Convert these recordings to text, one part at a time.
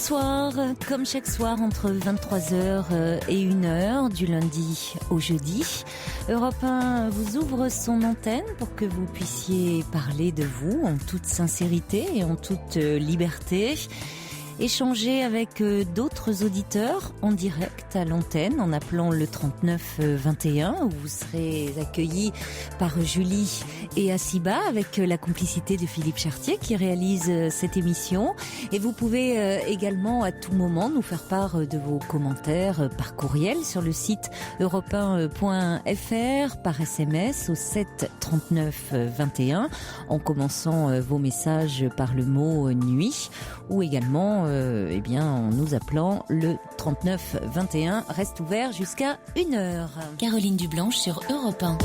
Bonsoir, comme chaque soir entre 23h et 1h du lundi au jeudi, Europe 1 vous ouvre son antenne pour que vous puissiez parler de vous en toute sincérité et en toute liberté. Échanger avec d'autres auditeurs en direct à l'antenne en appelant le 39 21 où vous serez accueillis par Julie et Assiba avec la complicité de Philippe Chartier qui réalise cette émission. Et vous pouvez également à tout moment nous faire part de vos commentaires par courriel sur le site europe1.fr, par SMS au 7 39 21 en commençant vos messages par le mot nuit ou également en nous appelant le 39 21. Reste ouvert jusqu'à 1h. Caroline Dublanche sur Europe 1.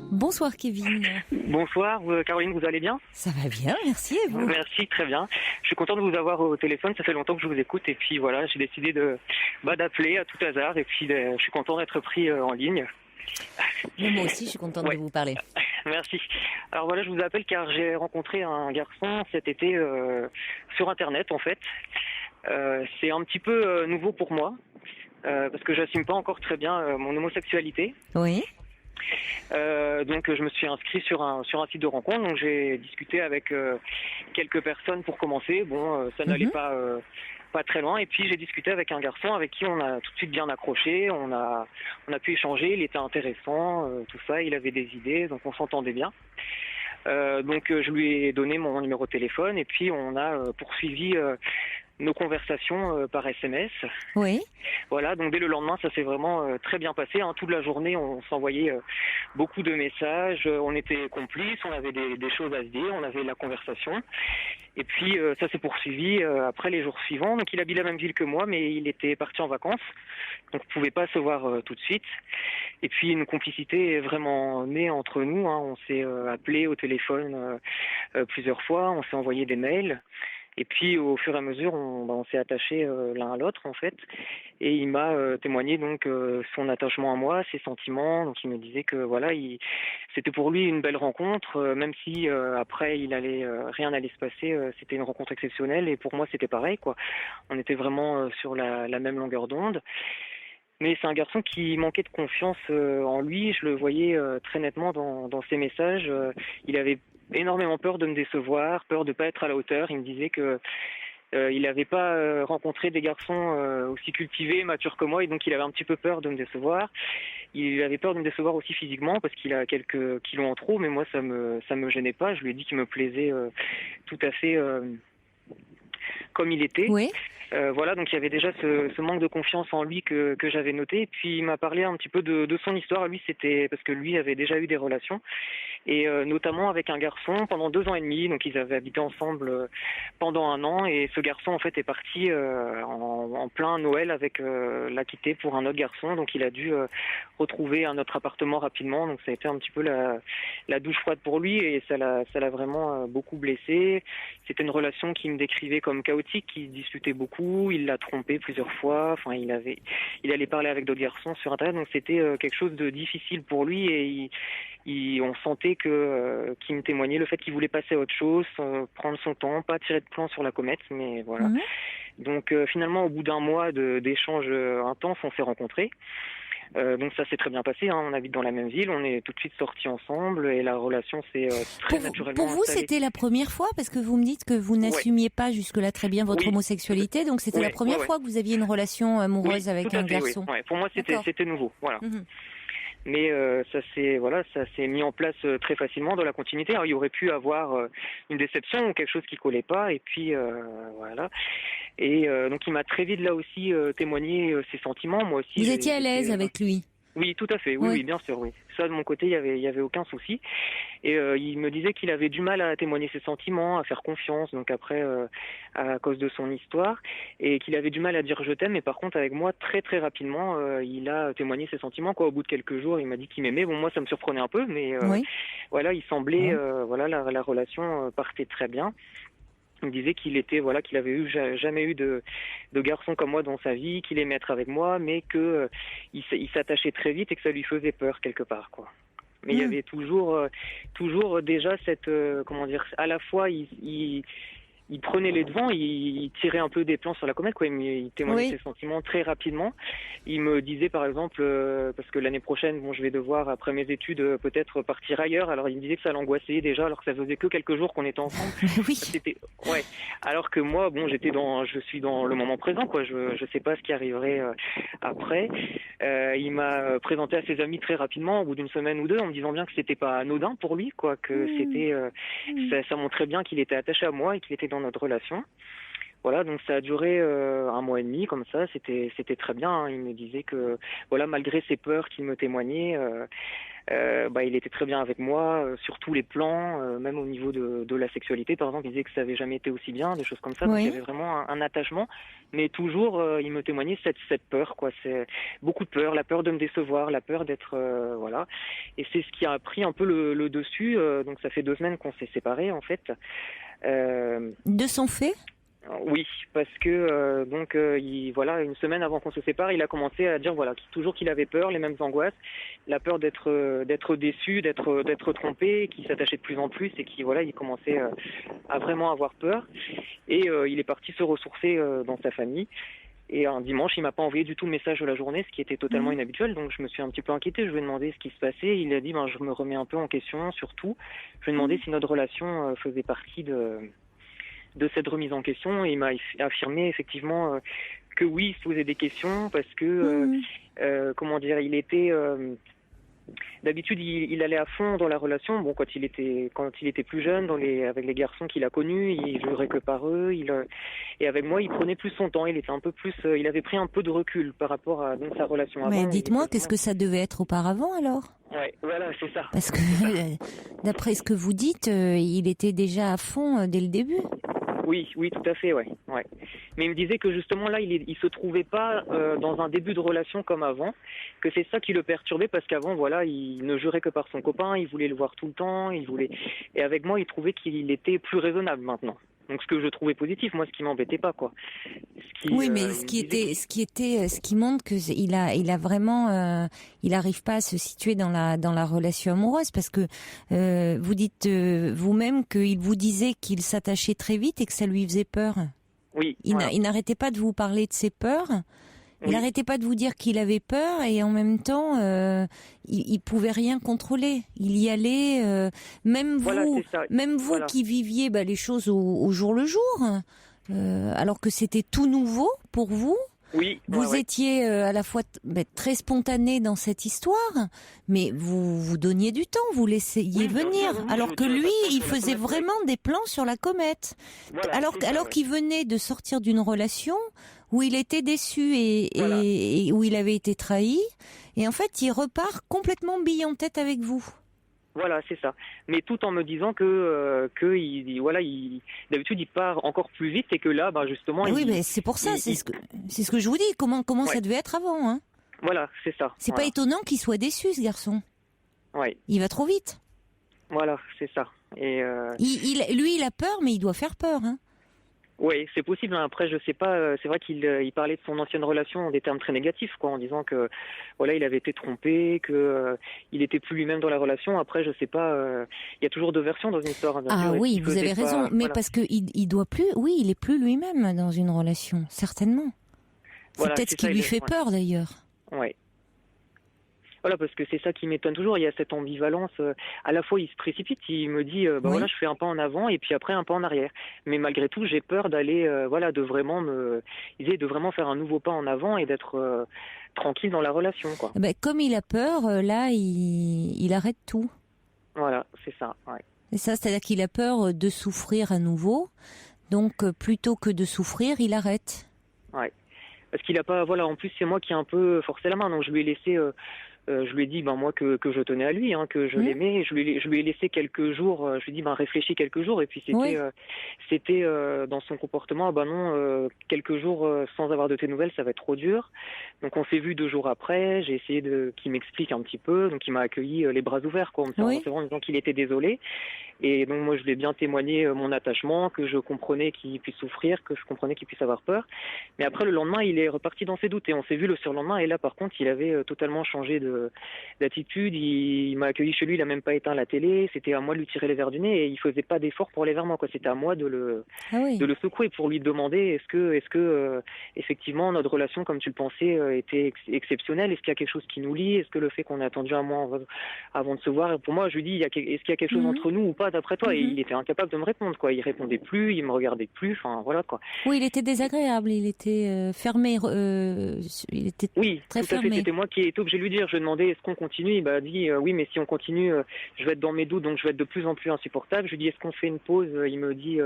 Bonsoir Kevin. Bonsoir Caroline, vous allez bien? Ça va bien, merci, et vous? Merci, très bien. Je suis content de vous avoir au téléphone, ça fait longtemps que je vous écoute et puis voilà, j'ai décidé d'appeler à tout hasard et puis je suis content d'être pris en ligne. Moi aussi, je suis contente de vous parler. Merci. Alors voilà, je vous appelle car j'ai rencontré un garçon cet été sur Internet en fait. C'est un petit peu nouveau pour moi parce que j'assume pas encore très bien mon homosexualité. Oui. Donc je me suis inscrit sur un site de rencontre, donc j'ai discuté avec quelques personnes pour commencer. Bon, ça n'allait pas très loin, et puis j'ai discuté avec un garçon avec qui on a tout de suite bien accroché, on a pu échanger, il était intéressant, tout ça, il avait des idées, donc on s'entendait bien. Donc je lui ai donné mon numéro de téléphone et puis on a poursuivi nos conversations par SMS. Oui. Voilà, donc dès le lendemain, ça s'est vraiment très bien passé. Toute la journée, on s'envoyait beaucoup de messages, on était complices, on avait des choses à se dire, on avait la conversation. Et puis ça s'est poursuivi après les jours suivants. Donc il habite la même ville que moi, mais il était parti en vacances, donc on pouvait pas se voir tout de suite. Et puis une complicité est vraiment née entre nous. On s'est appelé au téléphone plusieurs fois, on s'est envoyé des mails. Et puis au fur et à mesure, on s'est attachés l'un à l'autre en fait. Et il m'a témoigné donc son attachement à moi, ses sentiments. Donc il me disait que voilà, c'était pour lui une belle rencontre, même si après rien allait se passer. C'était une rencontre exceptionnelle et pour moi c'était pareil quoi. On était vraiment sur la même longueur d'onde. Mais c'est un garçon qui manquait de confiance en lui. Je le voyais très nettement dans ses messages. Il avait énormément peur de me décevoir, peur de pas être à la hauteur. Il me disait que il n'avait pas rencontré des garçons aussi cultivés, matures que moi, et donc il avait un petit peu peur de me décevoir. Il avait peur de me décevoir aussi physiquement parce qu'il a quelques kilos en trop, mais moi ça me gênait pas. Je lui ai dit qu'il me plaisait tout à fait comme il était. Oui. Voilà, donc il y avait déjà ce manque de confiance en lui que j'avais noté. Et puis il m'a parlé un petit peu de son histoire. Lui, c'était parce que lui avait déjà eu des relations, et notamment avec un garçon pendant 2 ans et demi. Donc ils avaient habité ensemble pendant 1 an, et ce garçon en fait est parti en plein Noël avec l'a quitté pour un autre garçon. Donc il a dû retrouver un autre appartement rapidement. Donc ça a été un petit peu la douche froide pour lui, et ça l'a vraiment beaucoup blessé. C'était une relation qui me décrivait comme chaotique, qui discutait beaucoup, il l'a trompé plusieurs fois, enfin il allait parler avec d'autres garçons sur Internet, donc c'était quelque chose de difficile pour lui, et on sentait qu'il me témoignait le fait qu'il voulait passer à autre chose, prendre son temps, pas tirer de plan sur la comète, mais voilà. Donc finalement au bout d'1 mois d'échanges intenses, on s'est rencontrés. Donc ça s'est très bien passé, on habite dans la même ville, on est tout de suite sortis ensemble et la relation s'est très naturellement Pour vous, installée. c'était la première fois, parce que vous me dites que vous n'assumiez pas jusque-là très bien votre homosexualité, donc c'était la première fois que vous aviez une relation amoureuse avec un garçon. Oui. Pour moi c'était nouveau, voilà. Mais ça s'est mis en place très facilement dans la continuité. Alors, il y aurait pu avoir une déception ou quelque chose qui collait pas, et puis voilà. Et donc il m'a très vite là aussi témoigné ses sentiments. Moi aussi. Vous étiez à l'aise avec lui? Oui, tout à fait. Oui, bien sûr, oui. Ça, de mon côté, il y avait aucun souci. Et il me disait qu'il avait du mal à témoigner ses sentiments, à faire confiance, donc après, à cause de son histoire, et qu'il avait du mal à dire je t'aime. Mais par contre, avec moi, très très rapidement, il a témoigné ses sentiments. Au bout de quelques jours, il m'a dit qu'il m'aimait. Bon, moi, ça me surprenait un peu, mais voilà, il semblait, la relation partait très bien. Il me disait qu'il avait jamais eu de garçon comme moi dans sa vie, qu'il aimait être avec moi, mais que il s'attachait très vite et que ça lui faisait peur quelque part, quoi. Mais il y avait toujours déjà cette, comment dire, à la fois il prenait les devants, il tirait un peu des plans sur la comète, quoi. Il témoignait ses sentiments très rapidement. Il me disait, par exemple, parce que l'année prochaine, bon, je vais devoir, après mes études, peut-être partir ailleurs. Alors, il me disait que ça l'angoissait déjà, alors que ça faisait que quelques jours qu'on était ensemble. Oui. Ouais. Alors que moi, bon, je suis dans le moment présent, quoi. Je sais pas ce qui arriverait après. Il m'a présenté à ses amis très rapidement, au bout d'une semaine ou deux, en me disant bien que c'était pas anodin pour lui, quoi, que c'était, ça montrait bien qu'il était attaché à moi et qu'il était dans notre relation. Voilà, donc ça a duré 1 mois et demi comme ça, c'était très bien, hein. Il me disait que voilà, malgré ses peurs qu'il me témoignait, il était très bien avec moi sur tous les plans, même au niveau de la sexualité par exemple. Il disait que ça avait jamais été aussi bien, des choses comme ça. Donc il y avait vraiment un attachement, mais toujours il me témoignait cette peur, quoi. C'est beaucoup de peur, la peur de me décevoir, la peur d'être voilà. Et c'est ce qui a pris un peu le dessus. Donc ça fait 2 semaines qu'on s'est séparés en fait. De son fait? Oui, parce que voilà, 1 semaine avant qu'on se sépare, il a commencé à dire toujours qu'il avait peur, les mêmes angoisses, la peur d'être déçu, d'être trompé, qu'il s'attachait de plus en plus et il commençait à vraiment avoir peur. Et il est parti se ressourcer dans sa famille. Et un dimanche, il m'a pas envoyé du tout le message de la journée, ce qui était totalement inhabituel. Donc je me suis un petit peu inquiétée. Je lui ai demandé ce qui se passait. Il a dit je me remets un peu en question, surtout. Je lui ai demandé si notre relation faisait partie de cette remise en question, et il m'a affirmé effectivement que oui, il se posait des questions parce que il était d'habitude il allait à fond dans la relation. Bon, quand il était plus jeune, avec les garçons qu'il a connus, il jurait que par eux. Et avec moi, il prenait plus son temps. Il était un peu plus, il avait pris un peu de recul par rapport à sa relation avant. Mais dites-moi, qu'est-ce que ça devait être auparavant alors? Ouais, voilà, c'est ça. Parce que d'après ce que vous dites, il était déjà à fond dès le début. Oui, tout à fait, ouais. Mais il me disait que justement là, il se trouvait pas dans un début de relation comme avant, que c'est ça qui le perturbait parce qu'avant, voilà, il ne jurait que par son copain, il voulait le voir tout le temps, et avec moi, il trouvait qu'il était plus raisonnable maintenant. Donc ce que je trouvais positif, moi, ce qui m'embêtait pas, quoi. Oui, mais ce qui montre que il a vraiment, il n'arrive pas à se situer dans la relation amoureuse, parce que vous dites vous-même qu'il vous disait qu'il s'attachait très vite et que ça lui faisait peur. Oui. Il n'arrêtait pas de vous parler de ses peurs. Il n'arrêtait pas de vous dire qu'il avait peur, et en même temps, il pouvait rien contrôler. Il y allait, même vous qui viviez les choses au jour le jour, alors que c'était tout nouveau pour vous. Oui. Vous étiez à la fois très spontané dans cette histoire, mais vous donniez du temps, vous laissiez venir, alors que lui, il faisait vraiment des plans sur la comète. Voilà, alors qu'il venait de sortir d'une relation où il était déçu et où il avait été trahi, et en fait, il repart complètement bille en tête avec vous. Voilà, c'est ça. Mais tout en me disant que d'habitude il part encore plus vite, et que là, justement. Oui, mais c'est pour ça, c'est ce que je vous dis. Comment ça devait être avant, hein. Voilà, c'est ça. C'est pas étonnant qu'il soit déçu, ce garçon. Ouais. Il va trop vite. Voilà, c'est ça. Et lui, il a peur, mais il doit faire peur, hein. Oui, c'est possible. Après, je sais pas. C'est vrai qu'il parlait de son ancienne relation en des termes très négatifs, quoi, en disant que il avait été trompé, que il était plus lui-même dans la relation. Après, je sais pas. Il y a toujours 2 versions dans une histoire. Bien sûr, oui, vous avez raison. Mais parce que il doit plus. Oui, il est plus lui-même dans une relation, certainement. C'est peut-être ce qui lui fait peur, d'ailleurs. Ouais. Voilà, parce que c'est ça qui m'étonne toujours. Il y a cette ambivalence. À la fois, il se précipite. Il me dit, je fais un pas en avant et puis après un pas en arrière. Mais malgré tout, j'ai peur d'aller, de vraiment faire un nouveau pas en avant et d'être tranquille dans la relation, quoi. Comme il a peur, là, il arrête tout. Voilà, c'est ça. Ouais. C'est ça, c'est-à-dire qu'il a peur de souffrir à nouveau. Donc, plutôt que de souffrir, il arrête. Ouais. Parce qu'il a pas, en plus, c'est moi qui ai un peu forcé la main. Donc, je lui ai laissé. Je lui ai dit moi que je tenais à lui, que je l'aimais. Je lui ai laissé quelques jours. Je lui ai dit réfléchis quelques jours, et puis c'était dans son comportement, non, quelques jours sans avoir de tes nouvelles, ça va être trop dur. Donc on s'est vu 2 jours après. J'ai essayé qu'il m'explique un petit peu. Donc il m'a accueilli les bras ouverts, quoi, en disant qu'il était désolé. Et donc moi je lui ai bien témoigné mon attachement, que je comprenais qu'il puisse souffrir, que je comprenais qu'il puisse avoir peur. Mais après le lendemain, il est reparti dans ses doutes, et on s'est vu le surlendemain, et là par contre il avait totalement changé de d'attitude. Il m'a accueilli chez lui, il a même pas éteint la télé. C'était à moi de lui tirer les verres du nez et il faisait pas d'effort pour aller vers moi, quoi. C'était à moi de le secouer pour lui demander est-ce que effectivement notre relation, comme tu le pensais, était exceptionnelle. Est-ce qu'il y a quelque chose qui nous lie? Est-ce que le fait qu'on ait attendu un mois avant de se voir, pour moi, je lui dis, est-ce qu'il y a quelque chose entre nous ou pas d'après toi? Et il était incapable de me répondre, quoi. Il répondait plus, il me regardait plus. Enfin, voilà, quoi. Oui, il était désagréable. Il était fermé. Il était très tout à fait. fermé. C'était moi qui ai été obligé de lui dire. Je lui ai demandé est-ce qu'on continue. Il m'a dit oui, mais si on continue, je vais être dans mes doutes, donc je vais être de plus en plus insupportable. Je lui ai dit est-ce qu'on fait une pause? Il me dit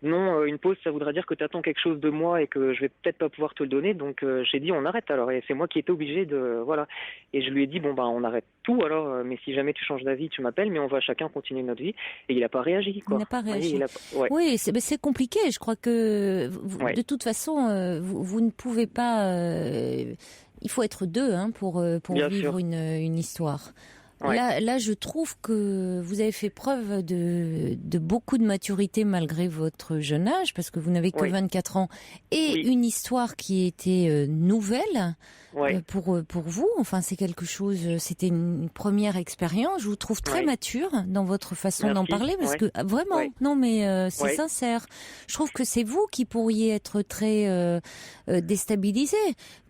non, une pause, ça voudra dire que tu attends quelque chose de moi et que je vais peut-être pas pouvoir te le donner. Donc j'ai dit on arrête alors. Et c'est moi qui ai été obligé de voilà. Et je lui ai dit bon on arrête tout alors. Mais si jamais tu changes d'avis, tu m'appelles. Mais on va chacun continuer notre vie. Et il n'a pas réagi, quoi. Il n'a pas réagi. Ouais. Oui, c'est compliqué. Je crois que de toute façon, vous ne pouvez pas. Il faut être deux pour vivre une histoire. Ouais. Là, je trouve que vous avez fait preuve de beaucoup de maturité malgré votre jeune âge, parce que vous n'avez que 24 ans et une histoire qui était nouvelle pour vous. Enfin, c'est quelque chose. C'était une première expérience. Je vous trouve très mature dans votre façon d'en parler, parce que vraiment, non, mais c'est sincère. Je trouve que c'est vous qui pourriez être très déstabilisé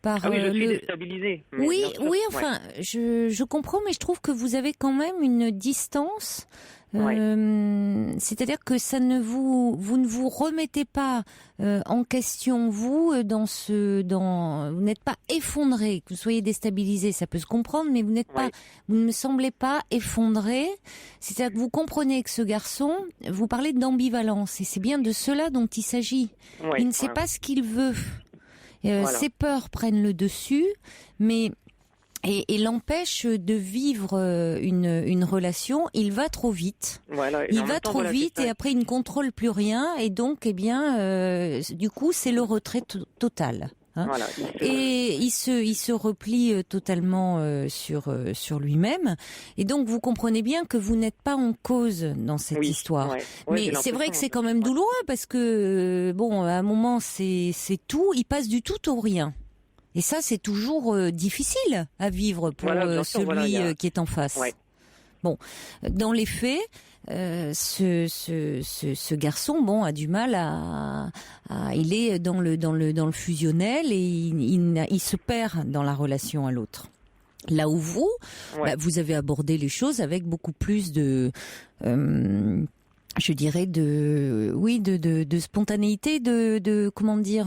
par je suis déstabilisée. Oui, enfin, je comprends, mais je trouve que vous avez quand même une distance. C'est-à-dire que vous ne vous remettez pas en question, vous n'êtes pas effondré, que vous soyez déstabilisé, ça peut se comprendre, mais vous ne me semblez pas effondré. C'est-à-dire que vous comprenez que ce garçon, vous parlez d'ambivalence, et c'est bien de cela dont il s'agit. Il ne sait pas ce qu'il veut. Ses peurs prennent le dessus, mais et l'empêche de vivre une relation. Il va trop vite. Il va trop vite et après il ne contrôle plus rien et donc du coup c'est le retrait total. Et il se replie totalement sur lui-même. Et donc vous comprenez bien que vous n'êtes pas en cause dans cette histoire. Mais c'est vrai que c'est quand même douloureux parce que à un moment c'est tout. Il passe du tout au rien. Et ça c'est toujours difficile à vivre pour celui qui est en face. Bon, dans les faits, ce garçon, a du mal il est dans le fusionnel et il se perd dans la relation à l'autre. Là où vous avez abordé les choses avec beaucoup plus de je dirais de spontanéité, de comment dire.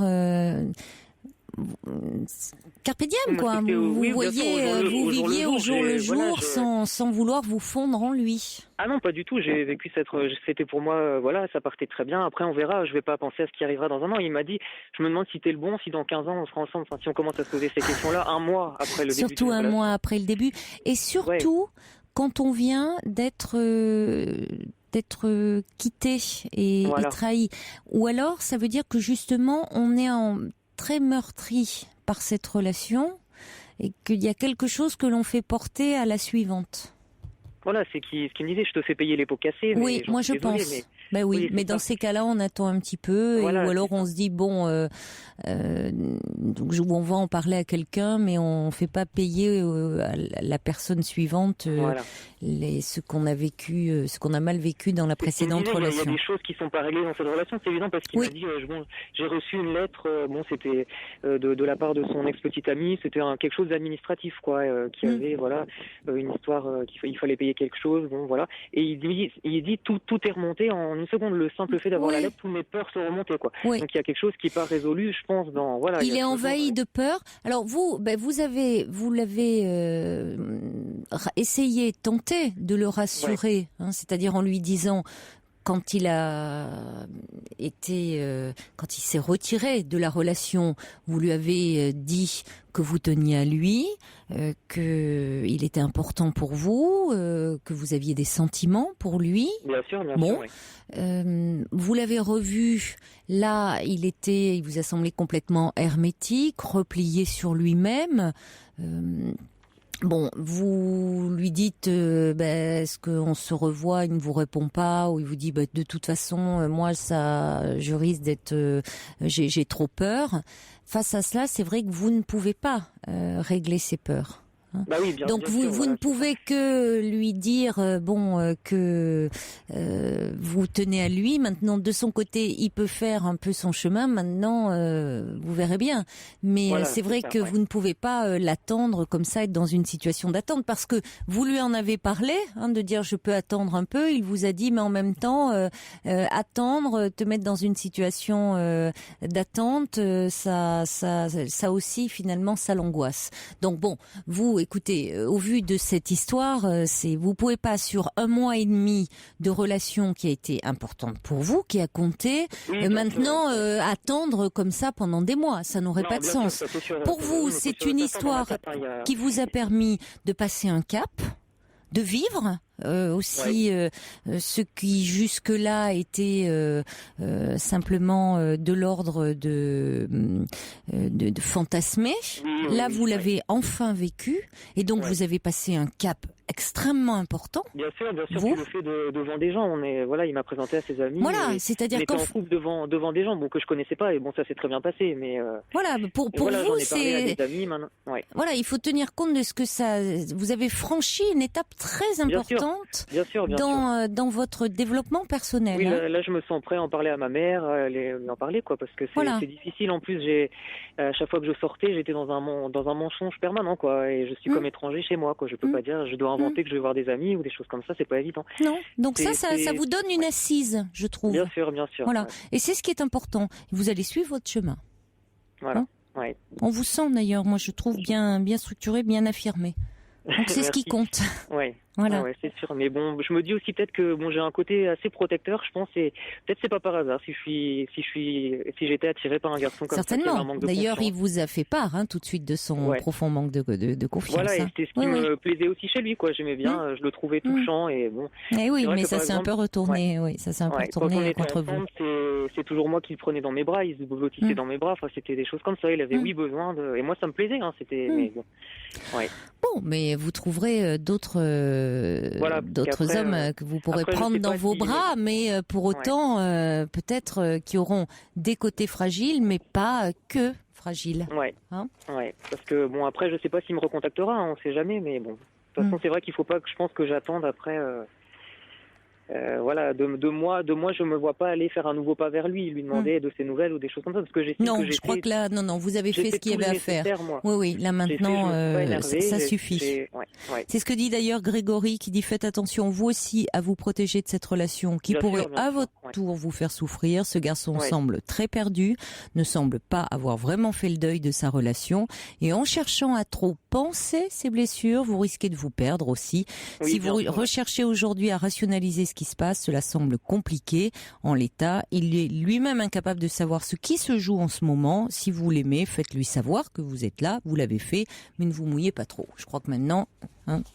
Carpe diem, quoi. Vous viviez au jour le jour sans vouloir vous fondre en lui. Ah non, pas du tout. J'ai vécu c'était pour moi, ça partait très bien. Après, on verra. Je vais pas penser à ce qui arrivera dans un an. Il m'a dit, je me demande si t'es le bon, si dans 15 ans on sera ensemble. Enfin, si on commence à se poser ces questions-là, un mois après le début. Surtout un mois après le début. Et surtout, quand on vient d'être quitté et trahi. Ou alors, ça veut dire que justement, on est très meurtri par cette relation et qu'il y a quelque chose que l'on fait porter à la suivante. Voilà, c'est ce qu'il me disait, je te fais payer les pots cassés. Oui, moi je pense. Mais dans ces cas-là, on attend un petit peu, ou alors on se dit on va en parler à quelqu'un, mais on fait pas payer à la personne suivante ce qu'on a vécu, ce qu'on a mal vécu dans la précédente relation. Il y a des choses qui sont pas réglées dans cette relation, c'est évident, parce qu'il m'a dit j'ai reçu une lettre, c'était de la part de son ex-petite amie, c'était quelque chose d'administratif qui avait une histoire qu'il fallait payer quelque chose, et il dit tout est remonté en une seconde, le simple fait d'avoir la lettre, toutes mes peurs sont remontées, donc il y a quelque chose qui n'est pas résolu, je pense, il est envahi de peur. Alors vous l'avez essayé, tenté de le rassurer, c'est-à-dire en lui disant, quand il s'est retiré de la relation, vous lui avez dit que vous teniez à lui, qu'il était important pour vous, que vous aviez des sentiments pour lui. Bien sûr. Vous l'avez revu, là, il vous a semblé complètement hermétique, replié sur lui-même. Vous lui dites est-ce qu'on se revoit, il ne vous répond pas, ou il vous dit de toute façon moi je risque d'être j'ai trop peur. Face à cela, c'est vrai que vous ne pouvez pas régler ces peurs. hein. Bah oui, bien Donc bien vous sûr, voilà, ne pouvez que lui dire que vous tenez à lui. Maintenant, de son côté, il peut faire un peu son chemin. Maintenant, vous verrez bien. Mais voilà, c'est vrai ça, que ouais. vous ne pouvez pas l'attendre comme ça, être dans une situation d'attente, parce que vous lui en avez parlé, hein, de dire je peux attendre un peu. Il vous a dit, mais en même temps, attendre, te mettre dans une situation d'attente, ça aussi finalement ça l'angoisse. Donc bon, vous écoutez, au vu de cette histoire, vous pouvez pas, sur 1 mois et demi de relation qui a été importante pour vous, qui a compté, Oui, bien sûr, maintenant ouais. attendre comme ça pendant des mois, ça n'aurait Non, pas de bien sûr, sens. ça c'est sûr, Pour oui, vous, mais c'est c'est sûr et une certain dans ma histoire tête, hein, il y a... qui vous a permis de passer un cap, de vivre aussi ce qui jusque-là était simplement de l'ordre de fantasmer. Là, vous l'avez enfin vécu, et donc vous avez passé un cap extrêmement important. Bien sûr, Vous puis le fait devant des gens, il m'a présenté à ses amis. Voilà, c'est-à-dire on était qu'en en couple devant des gens, bon, que je connaissais pas, et bon, ça s'est très bien passé, mais voilà, pour voilà, vous, j'en ai parlé à c'est des amis maintenant. Ouais. voilà, il faut tenir compte de ce que ça. Vous avez franchi une étape très importante Bien sûr. dans votre développement personnel. Oui, hein. là, je me sens prêt à en parler à ma mère, lui en parler, quoi, parce que Voilà. c'est difficile. En plus, à chaque fois que je sortais, j'étais dans un mensonge permanent, quoi, et je suis comme étranger chez moi, quoi. Je peux pas dire, je dois inventer que je vais voir des amis ou des choses comme ça, c'est pas évident. Non, donc ça C'est- vous donne une assise, je trouve. Bien sûr. Voilà, Ouais. et c'est ce qui est important. Vous allez suivre votre chemin. Voilà. Hein Ouais. On vous sent d'ailleurs, moi je trouve bien structuré, bien affirmé. Donc c'est ce qui Merci. compte. Ouais. Voilà. Ouais, c'est sûr. Mais bon, je me dis aussi peut-être que bon, j'ai un côté assez protecteur, je pense, et peut-être c'est pas par hasard si j'étais attiré par un garçon comme ça, qui avait Certainement. un manque de D'ailleurs, il confiance. vous a fait part tout de suite de son profond manque de confiance. Voilà, et hein. c'était ce qui me plaisait aussi chez lui, quoi. J'aimais bien, je le trouvais touchant, et bon. Eh oui, C'est vrai mais que, ça par s'est un exemple, peu retourné. Oui, ça s'est un peu quand on retourné était contre vous. ensemble, c'est toujours moi qui le prenais dans mes bras, il se blottissait dans mes bras, enfin c'était des choses comme ça, il avait besoin de, et moi ça me plaisait, hein, c'était, mais bon. Ouais. Bon, mais vous trouverez d'autres Qu'après, hommes que vous pourrez après, je prendre sais dans pas vos si- bras, mais pour autant, peut-être qui auront des côtés fragiles, mais pas que fragiles. Ouais. Hein Ouais. Parce que bon, après, je sais pas s'il me recontactera, hein, on sait jamais, mais bon. De toute façon, c'est vrai qu'il faut pas que je pense que j'attende après. Voilà, de moi, je me vois pas aller faire un nouveau pas vers lui demander de ses nouvelles ou des choses comme ça, parce que j'estime Non, que je crois que là, non, vous avez fait ce qu'il y tout avait le à faire. nécessaire, moi. Oui, là maintenant, ça suffit. Ouais. C'est ce que dit d'ailleurs Grégory, qui dit faites attention vous aussi à vous protéger de cette relation qui pourrait à votre tour vous faire souffrir. Ce garçon semble très perdu, ne semble pas avoir vraiment fait le deuil de sa relation, et en cherchant à trop penser ses blessures, vous risquez de vous perdre aussi. Si vous recherchez aujourd'hui à rationaliser ce qui se passe, cela semble compliqué en l'état. Il est lui-même incapable de savoir ce qui se joue en ce moment. Si vous l'aimez, faites-lui savoir que vous êtes là, vous l'avez fait, mais ne vous mouillez pas trop. Je crois que maintenant,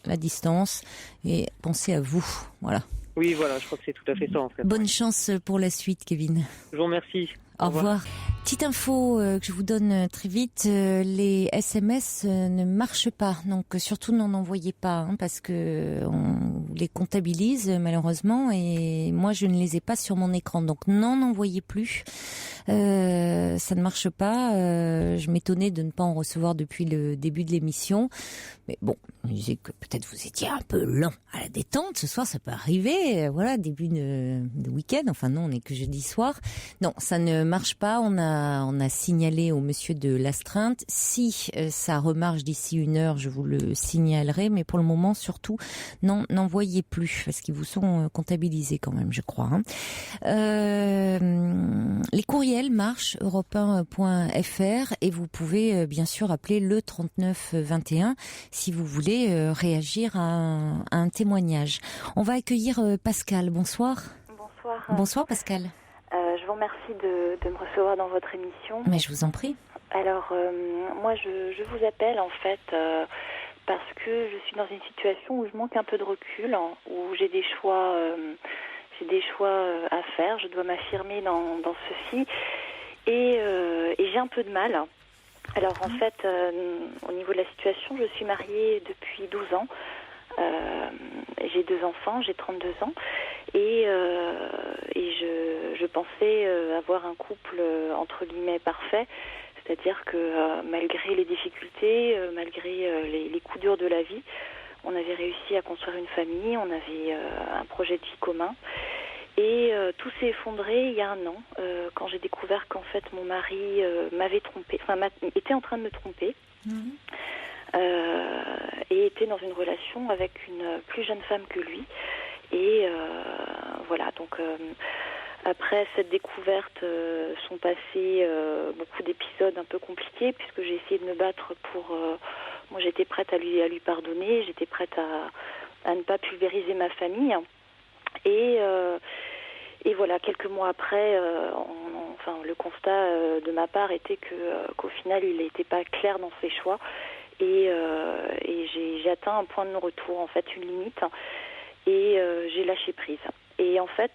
la distance, et pensez à vous. Voilà. Oui, voilà, je crois que c'est tout à fait ça, en fait. Bonne chance pour la suite, Kevin. Je vous remercie. Au revoir. Petite info que je vous donne très vite, les SMS ne marchent pas, donc surtout n'en envoyez pas, parce que on les comptabilise malheureusement, et moi je ne les ai pas sur mon écran, donc n'en envoyez plus. Ça ne marche pas. Je m'étonnais de ne pas en recevoir depuis le début de l'émission, mais bon, je disais que peut-être vous étiez un peu lent à la détente. Ce soir, ça peut arriver. Voilà, début de week-end. Enfin non, on n'est que jeudi soir. Non, ça ne marche pas. On a signalé au monsieur de l'astreinte. Si ça remarche d'ici 1 heure, je vous le signalerai. Mais pour le moment, surtout, non, n'envoyez plus, parce qu'ils vous sont comptabilisés quand même, je crois. Les courriels marchent, europe1.fr, et vous pouvez bien sûr appeler le 3921 si vous voulez réagir à un témoignage. On va accueillir Pascal. Bonsoir. Bonsoir. Bonsoir Pascal. Je vous remercie de me recevoir dans votre émission. Mais je vous en prie. Alors, moi, je vous appelle en fait parce que je suis dans une situation où je manque un peu de recul, où j'ai des choix à faire. Je dois m'affirmer dans ceci, et j'ai un peu de mal. Alors en fait, au niveau de la situation, je suis mariée depuis 12 ans. J'ai 2 enfants, j'ai 32 ans, et je pensais avoir un couple entre guillemets parfait, C'est-à-dire que malgré les difficultés, malgré les coups durs de la vie, on avait réussi à construire une famille, on avait un projet de vie commun. Et tout s'est effondré il y a un an, quand j'ai découvert qu'en fait mon mari m'avait trompée, était en train de me tromper, et était dans une relation avec une plus jeune femme que lui. Et voilà, donc après cette découverte sont passés beaucoup d'épisodes un peu compliqués, puisque j'ai essayé de me battre pour... moi j'étais prête à lui pardonner, j'étais prête à ne pas pulvériser ma famille. Et voilà, quelques mois après, le constat de ma part était qu'au final, il n'était pas clair dans ses choix. Et j'ai atteint un point de non-retour, en fait, une limite. Et j'ai lâché prise. Et en fait,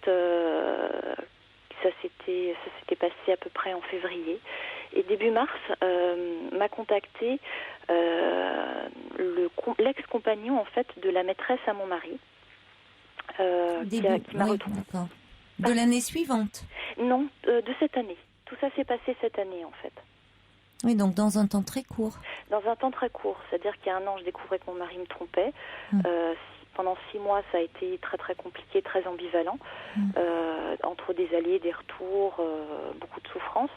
ça s'était passé à peu près en février. Et début mars, m'a contacté l'ex-compagnon, en fait, de la maîtresse à mon mari. Qui m'a retrouvée. De l'année suivante? Non, de cette année. Tout ça s'est passé cette année, en fait. Oui, donc dans un temps très court. Dans un temps très court. C'est-à-dire qu'il y a un an, je découvrais que mon mari me trompait. Pendant 6 mois, ça a été très, très compliqué, très ambivalent. Entre des allers, des retours, beaucoup de souffrance.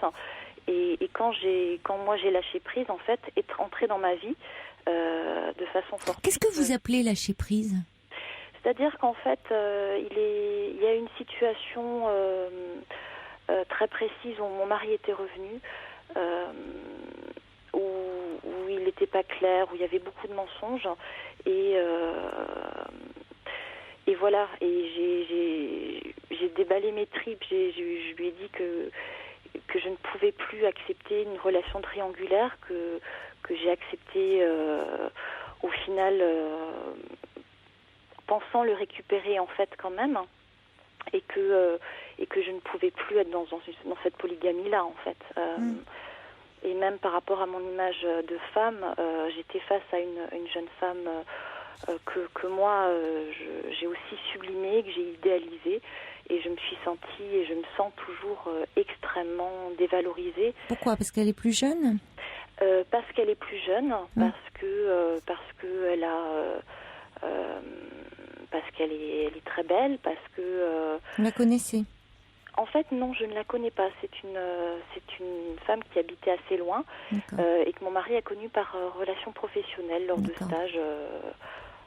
Et quand moi j'ai lâché prise, en fait, est entré dans ma vie de façon forte. Qu'est-ce que vous appelez lâcher prise? C'est-à-dire qu'en fait, il y a une situation très précise où mon mari était revenu, où il n'était pas clair, où il y avait beaucoup de mensonges. Et voilà, et j'ai déballé mes tripes, je lui ai dit que je ne pouvais plus accepter une relation triangulaire, que j'ai accepté au final... pensant le récupérer en fait quand même, et que je ne pouvais plus être dans cette polygamie là en fait. Et même par rapport à mon image de femme, j'étais face à une jeune femme que moi j'ai aussi sublimée, que j'ai idéalisée, et je me suis sentie et je me sens toujours extrêmement dévalorisée. Pourquoi? Parce qu'elle est plus jeune? Parce qu'elle est plus jeune, parce que elle a parce qu'elle est très belle, parce que... Vous la connaissez? En fait, non, je ne la connais pas. C'est une femme qui habitait assez loin et que mon mari a connue par relation professionnelle lors de stages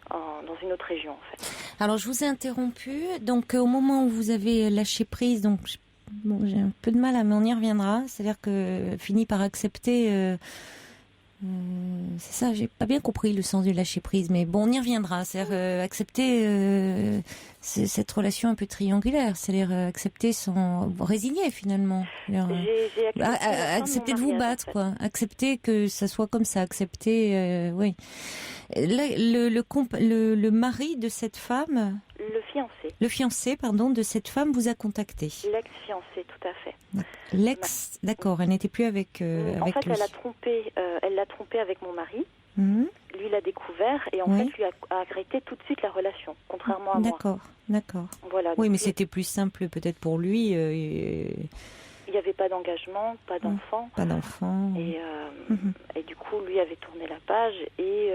dans une autre région, en fait. Alors, je vous ai interrompu. Donc, au moment où vous avez lâché prise, donc j'ai un peu de mal, mais on y reviendra. C'est-à-dire que fini par accepter... c'est ça, j'ai pas bien compris le sens du lâcher prise, mais bon, on y reviendra. C'est-à-dire accepter cette relation un peu triangulaire, c'est-à-dire accepter résigner finalement. J'ai accepter de vous battre, quoi. Accepter que ça soit comme ça, accepter, oui. Le mari de cette femme. Le fiancé, pardon, de cette femme vous a contacté. L'ex-fiancé, tout à fait. D'accord, elle n'était plus avec en fait, lui. elle l'a trompé avec mon mari. Lui l'a découvert et en fait, lui a arrêté tout de suite la relation, contrairement à moi. D'accord. Voilà. Oui, mais c'était plus simple peut-être pour lui. Il n'y avait pas d'engagement, pas d'enfant. Pas d'enfant. Et du coup, lui avait tourné la page et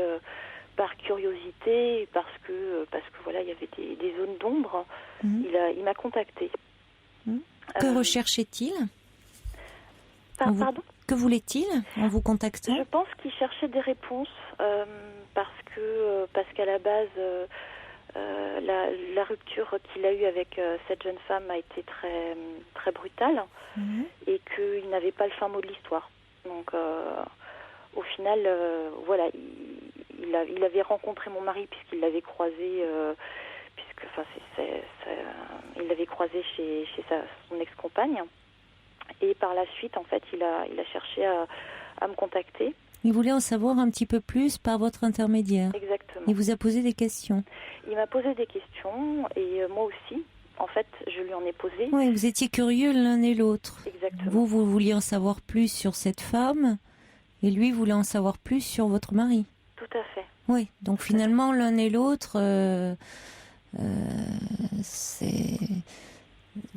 par curiosité, parce que voilà, il y avait des zones d'ombre, il m'a contacté. Que recherchait-il? Pardon? Que voulait-il en vous contactant? Je pense qu'il cherchait des réponses parce qu'à la base, la rupture qu'il a eue avec cette jeune femme a été très, très brutale et qu'il n'avait pas le fin mot de l'histoire. Donc, au final, voilà, il avait rencontré mon mari puisqu'il l'avait croisé, il l'avait croisé chez son ex-compagne. Et par la suite, en fait, il a cherché à me contacter. Il voulait en savoir un petit peu plus par votre intermédiaire. Exactement. Il vous a posé des questions. Il m'a posé des questions et moi aussi. En fait, je lui en ai posé. Oui, vous étiez curieux l'un et l'autre. Exactement. Vous vouliez en savoir plus sur cette femme et lui voulait en savoir plus sur votre mari. Tout à fait. Oui, donc finalement, l'un et l'autre,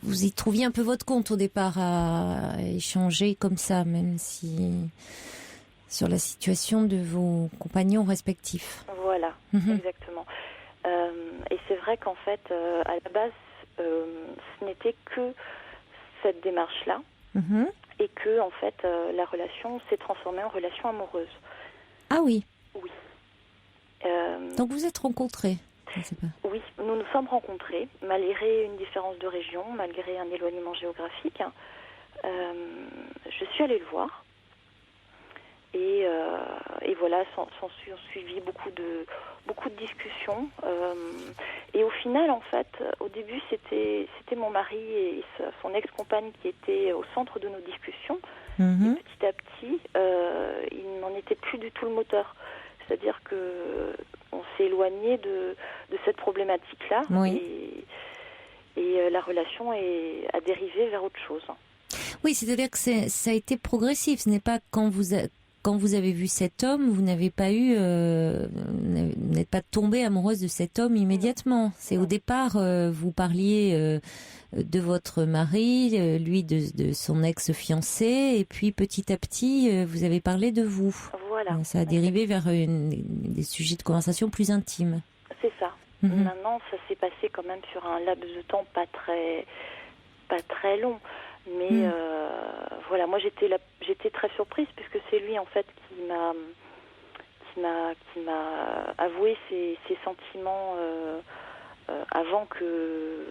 vous y trouviez un peu votre compte au départ à échanger comme ça, même si sur la situation de vos compagnons respectifs. Voilà, exactement. Et c'est vrai qu'en fait, à la base, ce n'était que cette démarche-là, et que en fait, la relation s'est transformée en relation amoureuse. Ah oui. Oui. Donc vous êtes rencontrés. Je sais pas. Oui, nous nous sommes rencontrés, malgré une différence de région, malgré un éloignement géographique. Je suis allée le voir. Et voilà, s'en sont suivi beaucoup de discussions. Et au final, en fait, au début, c'était mon mari et son ex-compagne qui étaient au centre de nos discussions. Et petit à petit, il n'en était plus du tout le moteur. C'est-à-dire que on s'est éloigné de cette problématique-là. Oui. Et la relation a dérivé vers autre chose. Oui, c'est-à-dire que ça a été progressif. Ce n'est pas quand vous avez vu cet homme, vous n'avez pas vous n'êtes pas tombée amoureuse de cet homme immédiatement. C'est au départ, vous parliez de votre mari, lui de son ex-fiancé, et puis petit à petit, vous avez parlé de vous. Voilà. Ça a dérivé vers des sujets de conversation plus intimes. C'est ça. Maintenant, ça s'est passé quand même sur un laps de temps pas très long. Mais voilà, moi j'étais très surprise puisque c'est lui en fait qui m'a avoué ses sentiments avant que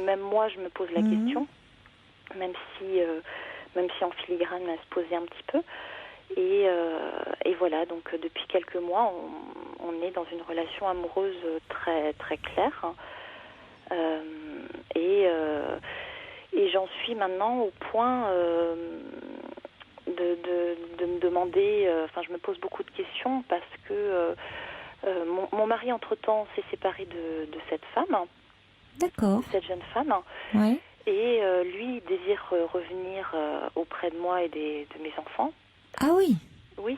même moi je me pose la question, même si en filigrane elle se posait un petit peu. Et voilà, donc depuis quelques mois on est dans une relation amoureuse très très claire. Et j'en suis maintenant au point de me demander, je me pose beaucoup de questions parce que mon mari entre-temps s'est séparé de cette femme. D'accord. De cette jeune femme. Ouais. Et lui, il désire revenir auprès de moi et de mes enfants. Ah oui. Oui.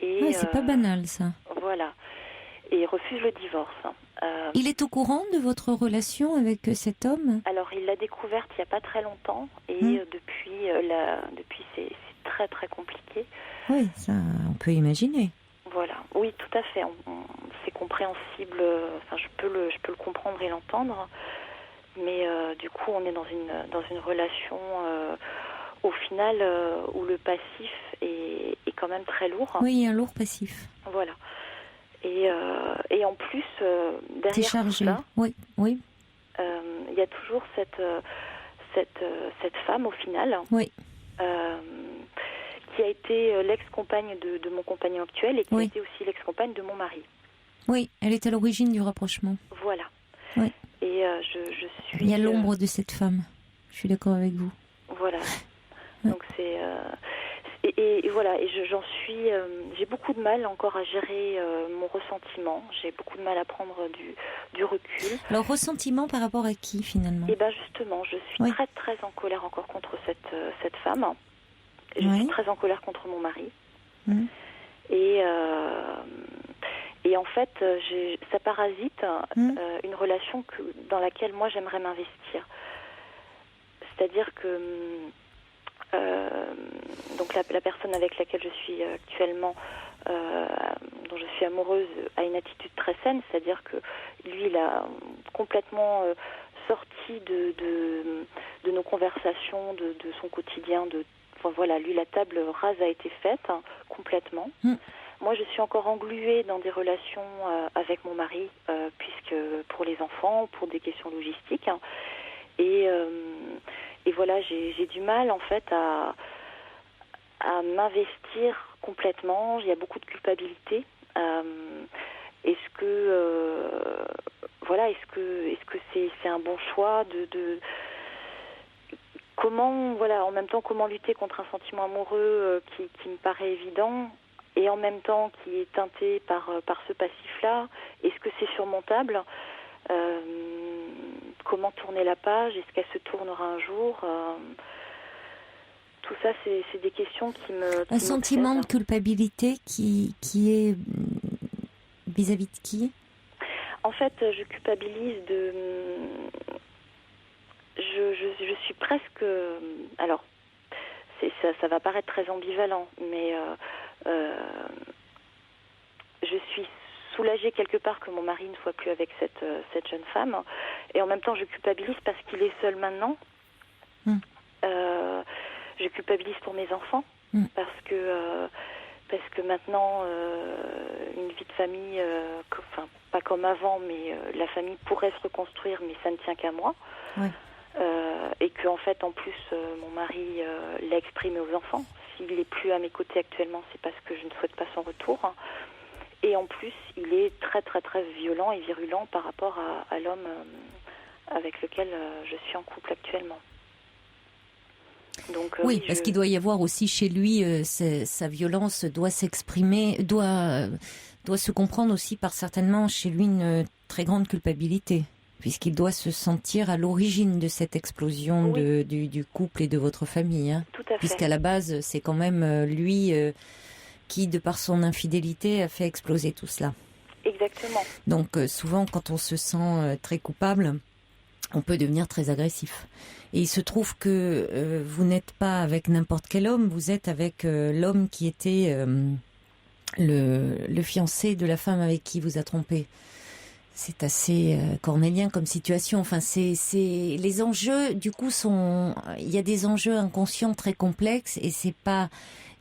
Et c'est pas banal ça. Voilà. Et il refuse le divorce. Il est au courant de votre relation avec cet homme ? Alors, il l'a découverte il n'y a pas très longtemps et depuis c'est très très compliqué. Oui, ça, on peut imaginer. Voilà, oui, tout à fait. C'est compréhensible. Enfin, je peux le comprendre et l'entendre. Mais du coup, on est dans une relation au final où le passif est quand même très lourd. Oui, un lourd passif. Voilà. Et en plus, derrière tout ça, oui. il y a toujours cette femme au final, oui. Qui a été l'ex-compagne de mon compagnon actuel et qui a été aussi l'ex-compagne de mon mari. Oui, elle est à l'origine du rapprochement. Voilà. Oui. Et je suis... Il y a l'ombre de cette femme. Je suis d'accord avec vous. Voilà. Donc c'est... Et voilà, et j'en suis... j'ai beaucoup de mal encore à gérer mon ressentiment. J'ai beaucoup de mal à prendre du recul. Alors, ressentiment par rapport à qui, finalement ? Eh bien, justement, je suis très, très en colère encore contre cette femme. Je suis très en colère contre mon mari. Et en fait, ça parasite une relation dans laquelle moi, j'aimerais m'investir. C'est-à-dire que... donc la personne avec laquelle je suis actuellement, dont je suis amoureuse, a une attitude très saine, c'est-à-dire que lui, il a complètement sorti de nos conversations, de son quotidien. Enfin, voilà, lui, la table rase a été faite complètement. Moi, je suis encore engluée dans des relations avec mon mari, puisque pour les enfants, pour des questions logistiques. Et voilà, j'ai du mal en fait à m'investir complètement. Il y a beaucoup de culpabilité. Est-ce que c'est un bon choix de comment, voilà, en même temps, comment lutter contre un sentiment amoureux qui me paraît évident et en même temps qui est teinté par ce passif-là? Est-ce que c'est surmontable? Comment tourner la page? Est-ce qu'elle se tournera un jour? Tout ça, c'est des questions qui me... Un sentiment de culpabilité qui est vis-à-vis de qui? En fait, je culpabilise je suis presque... alors, ça va paraître très ambivalent, mais je suis soulagée quelque part que mon mari ne soit plus avec cette jeune femme. Et en même temps, je culpabilise parce qu'il est seul maintenant. Je culpabilise pour mes enfants parce que maintenant, une vie de famille, pas comme avant, mais la famille pourrait se reconstruire, mais ça ne tient qu'à moi. Ouais. Et que en fait, en plus, mon mari l'a exprimé aux enfants. S'il n'est plus à mes côtés actuellement, c'est parce que je ne souhaite pas son retour. Et en plus, il est très très très violent et virulent par rapport à l'homme avec lequel je suis en couple actuellement. Donc, oui, parce qu'il doit y avoir aussi chez lui, sa violence doit s'exprimer, doit se comprendre aussi par certainement chez lui une très grande culpabilité, puisqu'il doit se sentir à l'origine de cette explosion du couple et de votre famille. Hein, tout à fait. Puisqu'à la base, c'est quand même lui qui, de par son infidélité, a fait exploser tout cela. Exactement. Donc souvent, quand on se sent très coupable, on peut devenir très agressif. Et il se trouve que vous n'êtes pas avec n'importe quel homme, vous êtes avec l'homme qui était le fiancé de la femme avec qui vous a trompé. C'est assez cornélien comme situation. Enfin, les enjeux, du coup, il y a des enjeux inconscients très complexes et c'est pas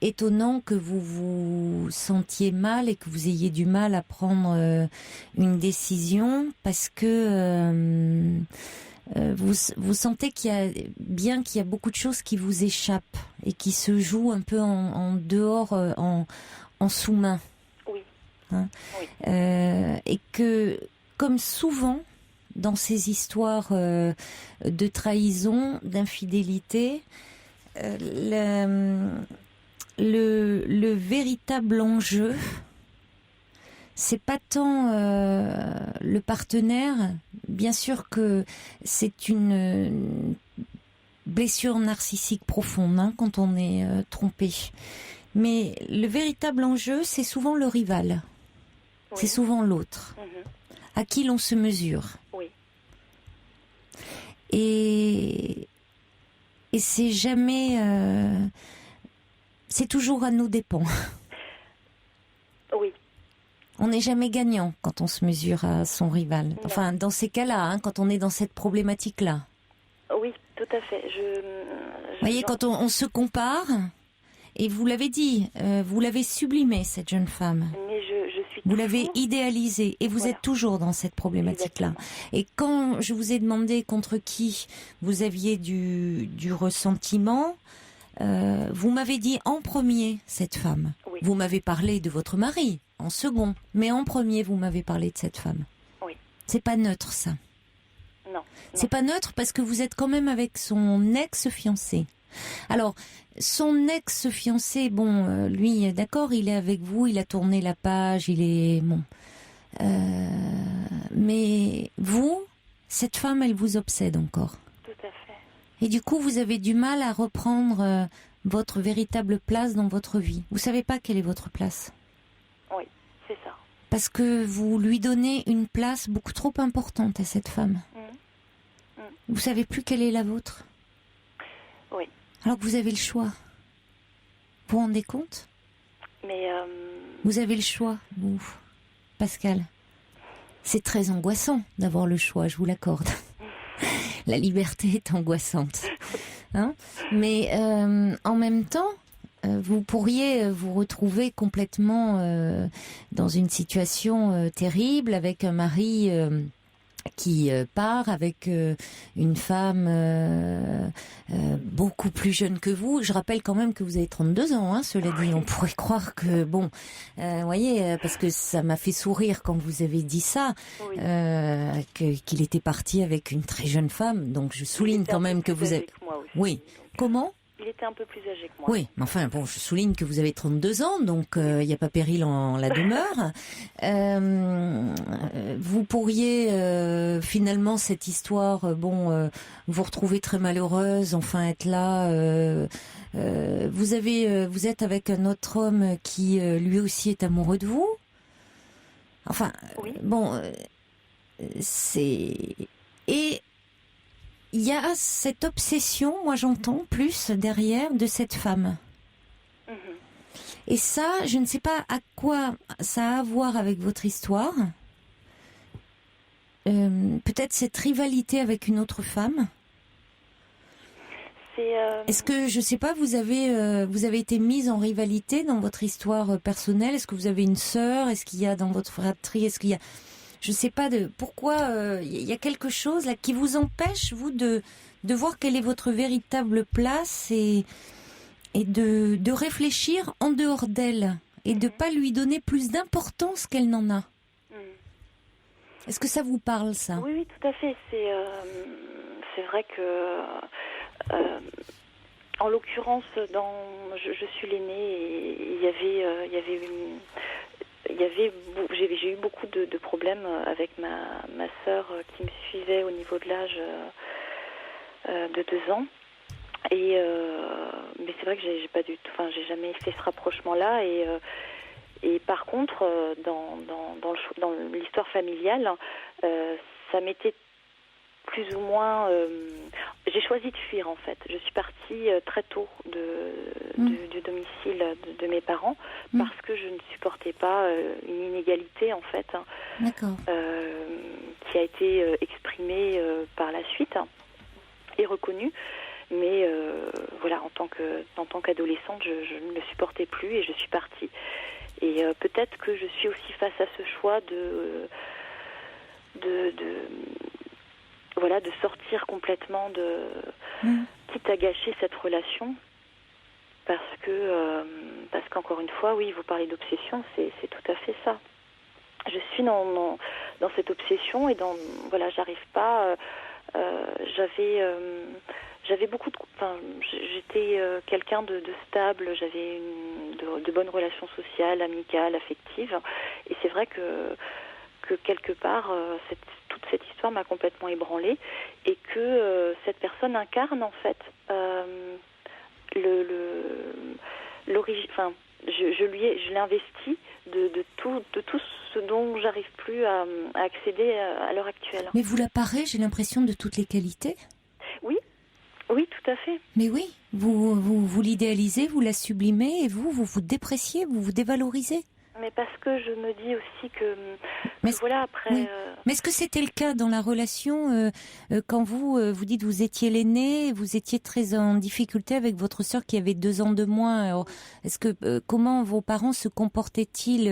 étonnant que vous vous sentiez mal et que vous ayez du mal à prendre une décision parce que vous sentez qu'il y a beaucoup de choses qui vous échappent et qui se jouent un peu en dehors, en sous-main. Oui. Hein, oui. Et que, comme souvent dans ces histoires de trahison, d'infidélité, le véritable enjeu, c'est pas tant le partenaire. Bien sûr que c'est une blessure narcissique profonde hein, quand on est trompé. Mais le véritable enjeu, c'est souvent le rival. Oui. C'est souvent l'autre, à qui l'on se mesure. Oui. Et c'est jamais... c'est toujours à nos dépens. Oui. On n'est jamais gagnant quand on se mesure à son rival. Non. Enfin, dans ces cas-là, hein, quand on est dans cette problématique-là. Oui, tout à fait. Vous voyez, quand on se compare, et vous l'avez dit, vous l'avez sublimée, cette jeune femme. Mais je suis vous l'avez idéalisée, et vous êtes toujours dans cette problématique-là. Exactement. Et quand je vous ai demandé contre qui vous aviez du ressentiment, vous m'avez dit en premier cette femme. Oui. Vous m'avez parlé de votre mari en second, mais en premier vous m'avez parlé de cette femme. Oui. C'est pas neutre ça. Non. C'est pas neutre parce que vous êtes quand même avec son ex-fiancé. Alors, son ex-fiancé, bon, lui, d'accord, il est avec vous, il a tourné la page, il est bon. Mais vous, cette femme, elle vous obsède encore. Tout à fait. Et du coup, vous avez du mal à reprendre votre véritable place dans votre vie. Vous savez pas quelle est votre place. Oui, c'est ça. Parce que vous lui donnez une place beaucoup trop importante à cette femme. Vous savez plus quelle est la vôtre. Oui. Alors que vous avez le choix. Vous vous rendez compte ? Mais vous avez le choix, vous, Pascal. C'est très angoissant d'avoir le choix, je vous l'accorde. La liberté est angoissante. Hein ? Mais en même temps, vous pourriez vous retrouver complètement dans une situation terrible avec un mari qui part avec une femme beaucoup plus jeune que vous. Je rappelle quand même que vous avez 32 ans, hein, cela dit. On pourrait croire que, bon, voyez, parce que ça m'a fait sourire quand vous avez dit ça, oui. Qu'il était parti avec une très jeune femme. Donc je souligne quand même que vous avez... Oui. Comment ? Il était un peu plus âgé que moi. Oui, mais enfin, bon, je souligne que vous avez 32 ans, donc il n'y a pas péril en la demeure. Vous pourriez, finalement, cette histoire, vous retrouver très malheureuse, enfin être là. Vous êtes avec un autre homme qui, lui aussi, est amoureux de vous. Enfin, oui. bon, c'est... Et... il y a cette obsession, moi j'entends plus derrière de cette femme. Et ça, je ne sais pas à quoi ça a à voir avec votre histoire. Peut-être cette rivalité avec une autre femme. Est-ce que, je ne sais pas, vous avez été mise en rivalité dans votre histoire personnelle? Est-ce que vous avez une sœur? Est-ce qu'il y a dans votre fratrie? Est-ce qu'il y a... Je ne sais pas pourquoi il y a quelque chose là qui vous empêche, vous, de voir quelle est votre véritable place et de réfléchir en dehors d'elle et de pas lui donner plus d'importance qu'elle n'en a. Est-ce que ça vous parle, ça? Oui, tout à fait. C'est vrai que, en l'occurrence, je suis l'aînée et j'ai eu beaucoup de problèmes avec ma sœur qui me suivait au niveau de l'âge de 2 ans. Mais c'est vrai que j'ai jamais fait ce rapprochement-là. Et par contre, dans l'histoire familiale, ça m'était plus ou moins... j'ai choisi de fuir, en fait. Je suis partie très tôt du domicile de mes parents parce que je ne supportais pas une inégalité, en fait, qui a été exprimée par la suite et reconnue. Mais voilà, en tant qu'adolescente, je ne le supportais plus et je suis partie. Et peut-être que je suis aussi face à ce choix de sortir complètement quitte à gâcher cette relation, parce qu'encore une fois, oui, vous parlez d'obsession, c'est tout à fait ça. Je suis dans cette obsession et j'arrive pas. J'avais beaucoup j'étais quelqu'un de stable, j'avais de bonnes relations sociales, amicales, affectives, et c'est vrai que quelque part toute cette histoire m'a complètement ébranlée et que cette personne incarne en fait l'origine. Enfin, je l'ai investi de tout ce dont j'arrive plus à accéder à l'heure actuelle. Mais vous l'apparez, j'ai l'impression, de toutes les qualités. Oui, tout à fait. Mais oui, vous l'idéalisez, vous la sublimez et vous dépréciez, vous dévalorisez. Mais parce que je me dis aussi que voilà, après... Oui. Mais est-ce que c'était le cas dans la relation quand vous dites vous étiez l'aîné, vous étiez très en difficulté avec votre sœur qui avait 2 ans de moins? Alors, est-ce que comment vos parents se comportaient-ils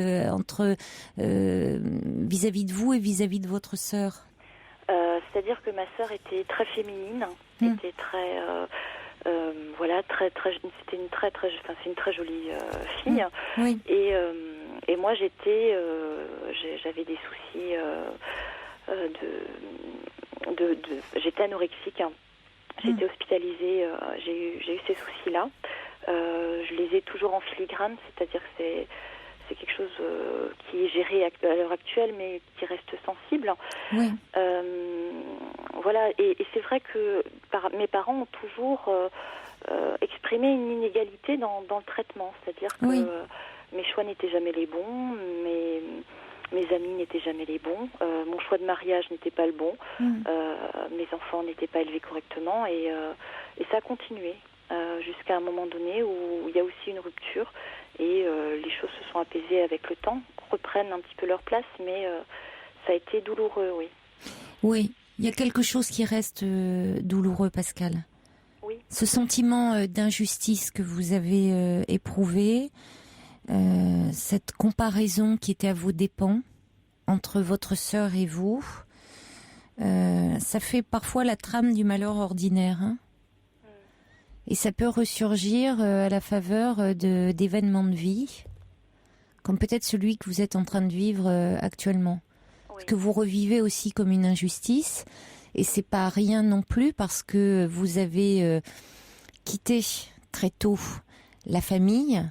vis-à-vis de vous et vis-à-vis de votre sœur? C'est-à-dire que ma sœur était très féminine, était très... c'était c'est une très jolie fille. Oui. Et moi j'avais des soucis j'étais anorexique. J'étais hospitalisée, j'ai eu ces soucis-là. Je les ai toujours en filigrane, c'est-à-dire que c'est quelque chose qui est géré à l'heure actuelle, mais qui reste sensible. Oui. Voilà, et c'est vrai que mes parents ont toujours exprimé une inégalité dans le traitement, c'est-à-dire que mes choix n'étaient jamais les bons, mes amis n'étaient jamais les bons, mon choix de mariage n'était pas le bon, mes enfants n'étaient pas élevés correctement, et ça a continué jusqu'à un moment donné où il y a aussi une rupture, et les choses se sont apaisées avec le temps, reprennent un petit peu leur place, mais ça a été douloureux, oui. Oui, il y a quelque chose qui reste douloureux, Pascal. Oui. Ce sentiment d'injustice que vous avez éprouvé, cette comparaison qui était à vos dépens entre votre sœur et vous, ça fait parfois la trame du malheur ordinaire, hein. Et ça peut ressurgir à la faveur d'événements de vie, comme peut-être celui que vous êtes en train de vivre actuellement. Oui. Ce que vous revivez aussi comme une injustice, et c'est pas rien non plus parce que vous avez quitté très tôt la famille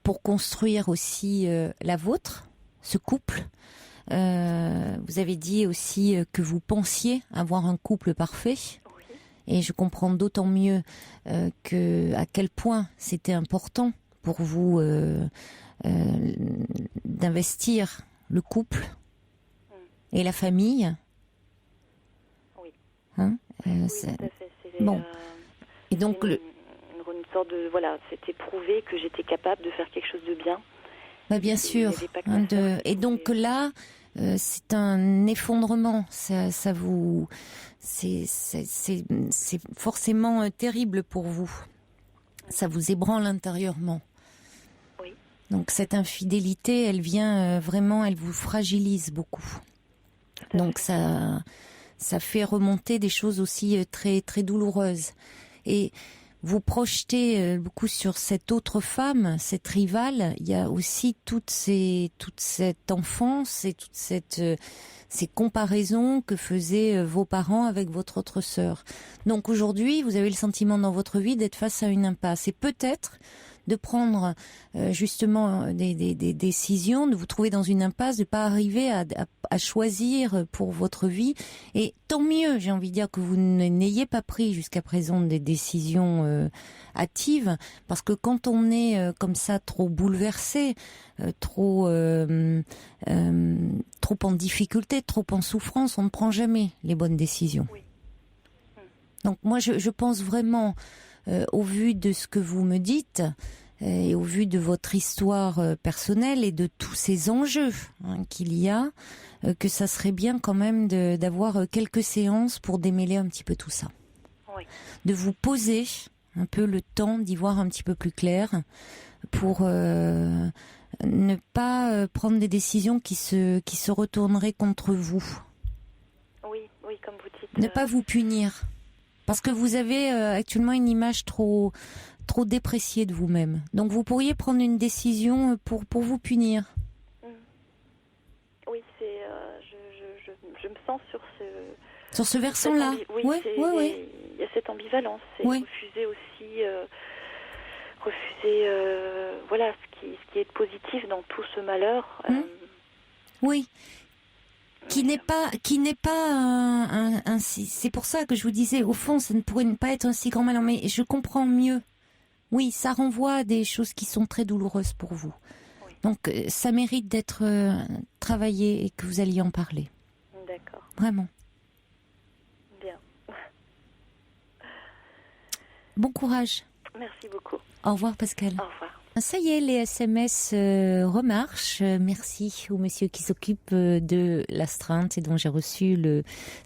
pour construire aussi la vôtre, ce couple. Vous avez dit aussi que vous pensiez avoir un couple parfait. Et je comprends d'autant mieux à quel point c'était important pour vous d'investir le couple et la famille. Oui. Hein, Oui, tout à fait. Bon. Et donc une sorte de c'était prouvé que j'étais capable de faire quelque chose de bien. Bien sûr. Et donc là, c'est un effondrement. Ça vous, c'est forcément terrible pour vous. Ça vous ébranle intérieurement. Oui. Donc cette infidélité, elle vient vraiment, elle vous fragilise beaucoup. Donc ça fait remonter des choses aussi très très douloureuses. Et vous projetez beaucoup sur cette autre femme, cette rivale. Il y a aussi toute cette enfance et toutes ces comparaisons que faisaient vos parents avec votre autre sœur. Donc aujourd'hui, vous avez le sentiment dans votre vie d'être face à une impasse. Et peut-être de prendre justement des décisions, de vous trouver dans une impasse, de pas arriver à choisir pour votre vie. Et tant mieux, j'ai envie de dire, que vous n'ayez pas pris jusqu'à présent des décisions hâtives, parce que quand on est comme ça trop bouleversé, trop en difficulté, trop en souffrance, on ne prend jamais les bonnes décisions. Oui. Donc moi je pense vraiment, au vu de ce que vous me dites et au vu de votre histoire personnelle et de tous ces enjeux qu'il y a, que ça serait bien quand même d'avoir quelques séances pour démêler un petit peu tout ça. Oui. De vous poser un peu le temps d'y voir un petit peu plus clair pour ne pas prendre des décisions qui se retourneraient contre vous. Oui, comme vous dites. Ne pas vous punir. Parce que vous avez actuellement une image trop dépréciée de vous-même. Donc vous pourriez prendre une décision pour vous punir. Oui, je me sens sur ce versant-là. Oui. Il y a cette ambivalence. C'est refuser aussi, ce qui est positif dans tout ce malheur. Oui. Qui n'est pas c'est pour ça que je vous disais, au fond, ça ne pourrait pas être un si grand malheur, mais je comprends mieux. Oui, ça renvoie à des choses qui sont très douloureuses pour vous. Oui. Donc, ça mérite d'être travaillé et que vous alliez en parler. D'accord. Vraiment. Bien. Bon courage. Merci beaucoup. Au revoir, Pascal. Au revoir. Ça y est, les SMS remarchent. Merci au monsieur qui s'occupe de l'astreinte et dont j'ai reçu le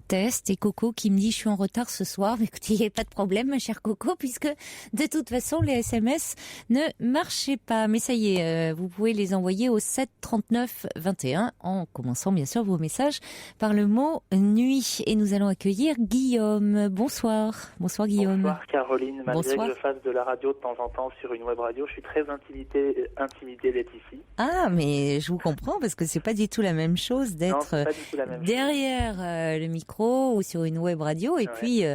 test. Et Coco qui me dit je suis en retard ce soir. Mais écoutez, il n'y a pas de problème, ma chère Coco, puisque de toute façon, les SMS ne marchaient pas. Mais ça y est, vous pouvez les envoyer au 7 39 21 en commençant bien sûr vos messages par le mot nuit. Et nous allons accueillir Guillaume. Bonsoir. Bonsoir Guillaume. Bonsoir Caroline. Malgré Bonsoir. que je fasse de la radio de temps en temps sur une web radio, je suis très intimidé d'être ici. Ah, mais je vous comprends parce que c'est pas du tout la même chose d'être derrière le micro ou sur une web radio et puis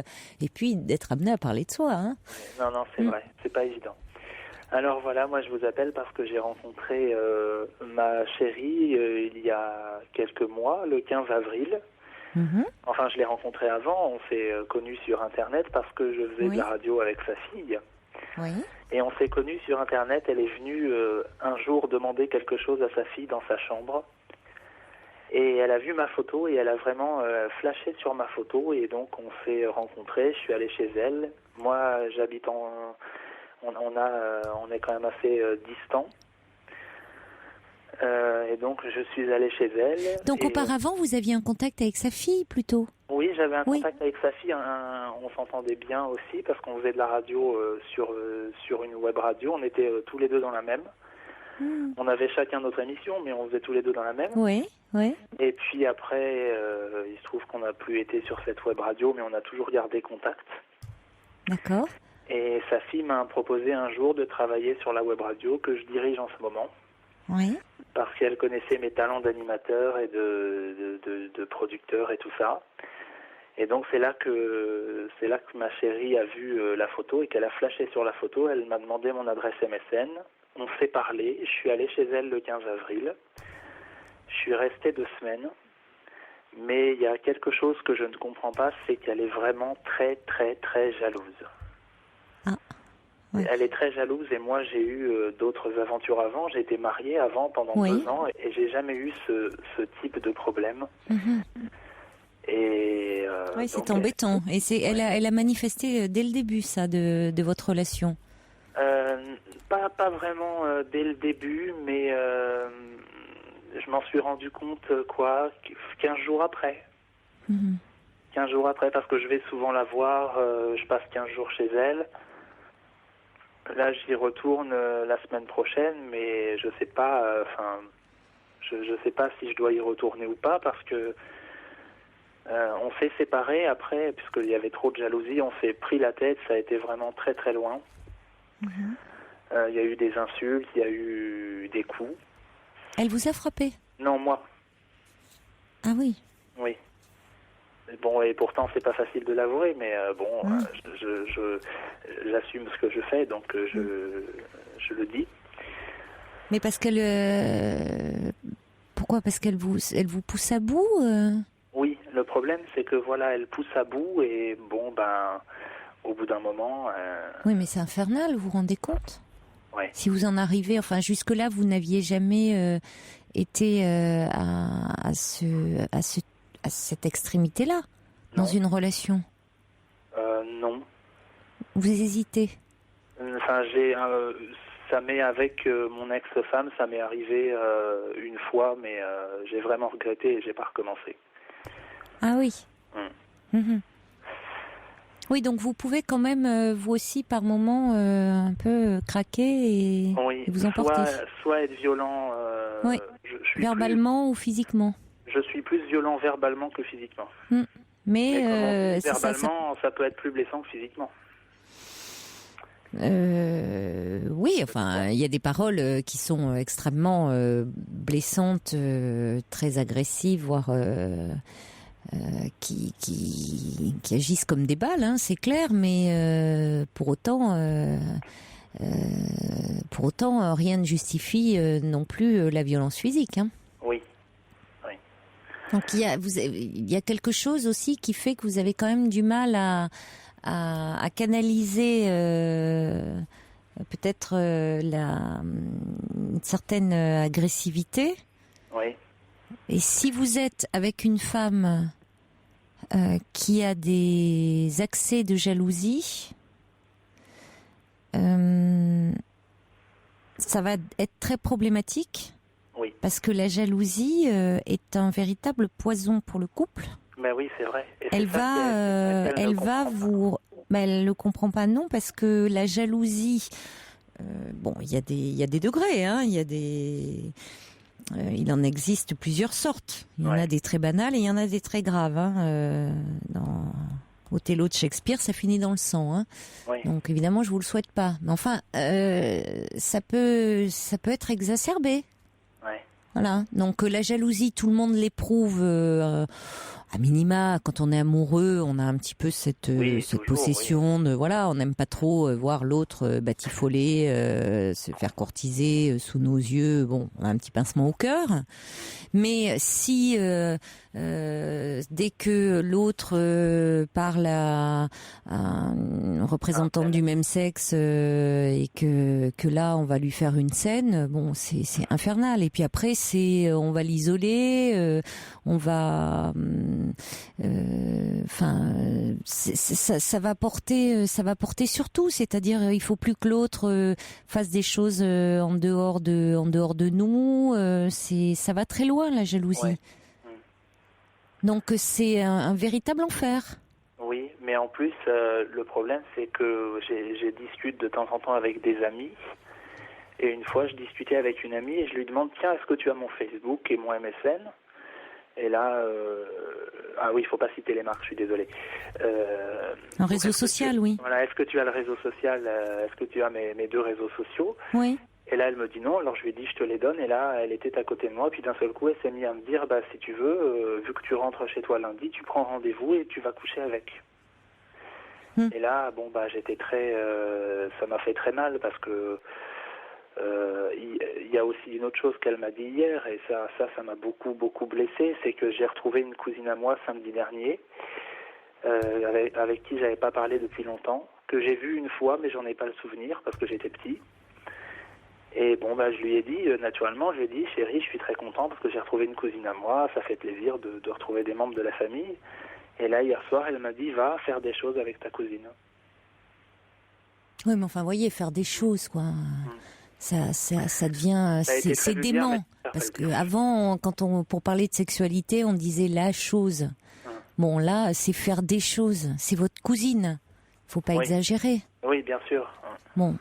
d'être amené à parler de soi. Hein. Non, c'est vrai, c'est pas évident. Alors voilà, moi je vous appelle parce que j'ai rencontré ma chérie il y a quelques mois, le 15 avril. Mm-hmm. Enfin, je l'ai rencontrée avant, on s'est connus sur Internet parce que je faisais de la radio avec sa fille. Oui. Et on s'est connus sur Internet. Elle est venue un jour demander quelque chose à sa fille dans sa chambre. Et elle a vu ma photo et elle a vraiment flashé sur ma photo. Et donc on s'est rencontrés. Je suis allé chez elle. Moi, j'habite on est quand même assez distants. Et donc je suis allé chez elle. Donc auparavant, vous aviez un contact avec sa fille plutôt ? Oui, j'avais un contact avec sa fille. On s'entendait bien aussi parce qu'on faisait de la radio sur une web radio. On était tous les deux dans la même. On avait chacun notre émission, mais on faisait tous les deux dans la même. Oui. Et puis après, il se trouve qu'on n'a plus été sur cette web radio, mais on a toujours gardé contact. D'accord. Et sa fille m'a proposé un jour de travailler sur la web radio que je dirige en ce moment. Oui. Parce qu'elle connaissait mes talents d'animateur et de producteur et tout ça. Et donc c'est là que ma chérie a vu la photo et qu'elle a flashé sur la photo. Elle m'a demandé mon adresse MSN. On s'est parlé. Je suis allé chez elle le 15 avril. Je suis resté 2 semaines. Mais il y a quelque chose que je ne comprends pas, c'est qu'elle est vraiment très, très, très jalouse. Ah. Ouais. Elle est très jalouse et moi j'ai eu d'autres aventures avant. J'ai été marié avant pendant 2 ans et j'ai jamais eu ce type de problème. Mm-hmm. Et Oui, c'est embêtant. Et elle a manifesté dès le début, ça, de votre relation. Pas vraiment dès le début, mais je m'en suis rendu compte, 15 jours après. 15 jours après, parce que je vais souvent la voir, je passe 15 jours chez elle. Là, j'y retourne la semaine prochaine, mais je sais pas, je sais pas si je dois y retourner ou pas, parce que on s'est séparés après, puisqu'il y avait trop de jalousie, on s'est pris la tête, ça a été vraiment très très loin. Il y a eu des insultes, il y a eu des coups. Elle vous a frappé? Non, moi. Ah oui. Oui. Bon, et pourtant, c'est pas facile de l'avouer, mais j'assume ce que je fais, donc je le dis. Mais parce qu'elle... Pourquoi? Parce qu'elle vous pousse à bout Oui, le problème, c'est que voilà, elle pousse à bout, et bon, au bout d'un moment... Oui, mais c'est infernal, vous vous rendez compte? Ouais. Si vous en arrivez... Enfin, jusque-là, vous n'aviez jamais été à cette extrémité-là, dans une relation? Non. Vous hésitez? Enfin, ça m'est avec mon ex-femme, ça m'est arrivé une fois, mais j'ai vraiment regretté et j'ai pas recommencé. Ah oui. Oui, donc vous pouvez quand même, vous aussi, par moment, un peu craquer et vous emporter. Soit être violent, oui. je suis verbalement ou physiquement. Je suis plus violent verbalement que physiquement. Mais verbalement, ça peut être plus blessant que physiquement. Oui, enfin, il y a des paroles qui sont extrêmement blessantes, très agressives, voire qui agissent comme des balles, hein, c'est clair. Mais pour autant, rien ne justifie non plus la violence physique. Hein. Oui. Donc il y a quelque chose aussi qui fait que vous avez quand même du mal à canaliser peut-être une certaine agressivité. Oui. Et si vous êtes avec une femme qui a des accès de jalousie, ça va être très problématique. Oui. Parce que la jalousie est un véritable poison pour le couple. Mais oui, c'est vrai. Et elle le comprend pas, non, parce que la jalousie, il y a des degrés, hein, il en existe plusieurs sortes. Il y en a des très banales et il y en a des très graves. Hein, dans Othello de Shakespeare, ça finit dans le sang. Hein. Oui. Donc évidemment, je vous le souhaite pas. Mais enfin, ça peut être exacerbé. Ouais. Voilà. Donc la jalousie, tout le monde l'éprouve. À minima, quand on est amoureux, on a un petit peu cette possession de voilà, on n'aime pas trop voir l'autre batifoler, se faire courtiser sous nos yeux. Bon, on a un petit pincement au cœur. Mais si dès que l'autre parle à un représentant du même sexe et que là on va lui faire une scène, bon c'est infernal. Et puis après on va l'isoler, on va ça va porter sur tout, c'est-à-dire il faut plus que l'autre fasse des choses en dehors de nous, ça va très loin la jalousie. Ouais. Donc c'est un véritable enfer. Oui, mais en plus le problème c'est que j'ai discute de temps en temps avec des amis. Et une fois je discutais avec une amie et je lui demande tiens, est-ce que tu as mon Facebook et mon MSN? Et là, ah oui, il faut pas citer les marques, je suis désolé. Un réseau social, oui. Voilà, est-ce que tu as le réseau social? Est-ce que tu as mes deux réseaux sociaux? Oui. Et là, elle me dit non. Alors je lui ai dit, je te les donne. Et là, elle était à côté de moi. Puis d'un seul coup, elle s'est mise à me dire, si tu veux, vu que tu rentres chez toi lundi, tu prends rendez-vous et tu vas coucher avec. Et là, j'étais très, ça m'a fait très mal parce que. Il y a aussi une autre chose qu'elle m'a dit hier et ça m'a beaucoup blessé, c'est que j'ai retrouvé une cousine à moi samedi dernier avec qui j'avais pas parlé depuis longtemps, que j'ai vue une fois mais j'en ai pas le souvenir parce que j'étais petit. Et je lui ai dit naturellement, je lui ai dit chérie, je suis très content parce que j'ai retrouvé une cousine à moi, ça fait plaisir de retrouver des membres de la famille. Et là, hier soir, elle m'a dit, va faire des choses avec ta cousine. Oui, mais enfin, vous voyez, faire des choses, quoi. Ça devient, c'est dément. Parce que avant, pour parler de sexualité, on disait la chose. Bon, là, c'est faire des choses. C'est votre cousine. Faut pas exagérer. Oui, bien sûr. Bon,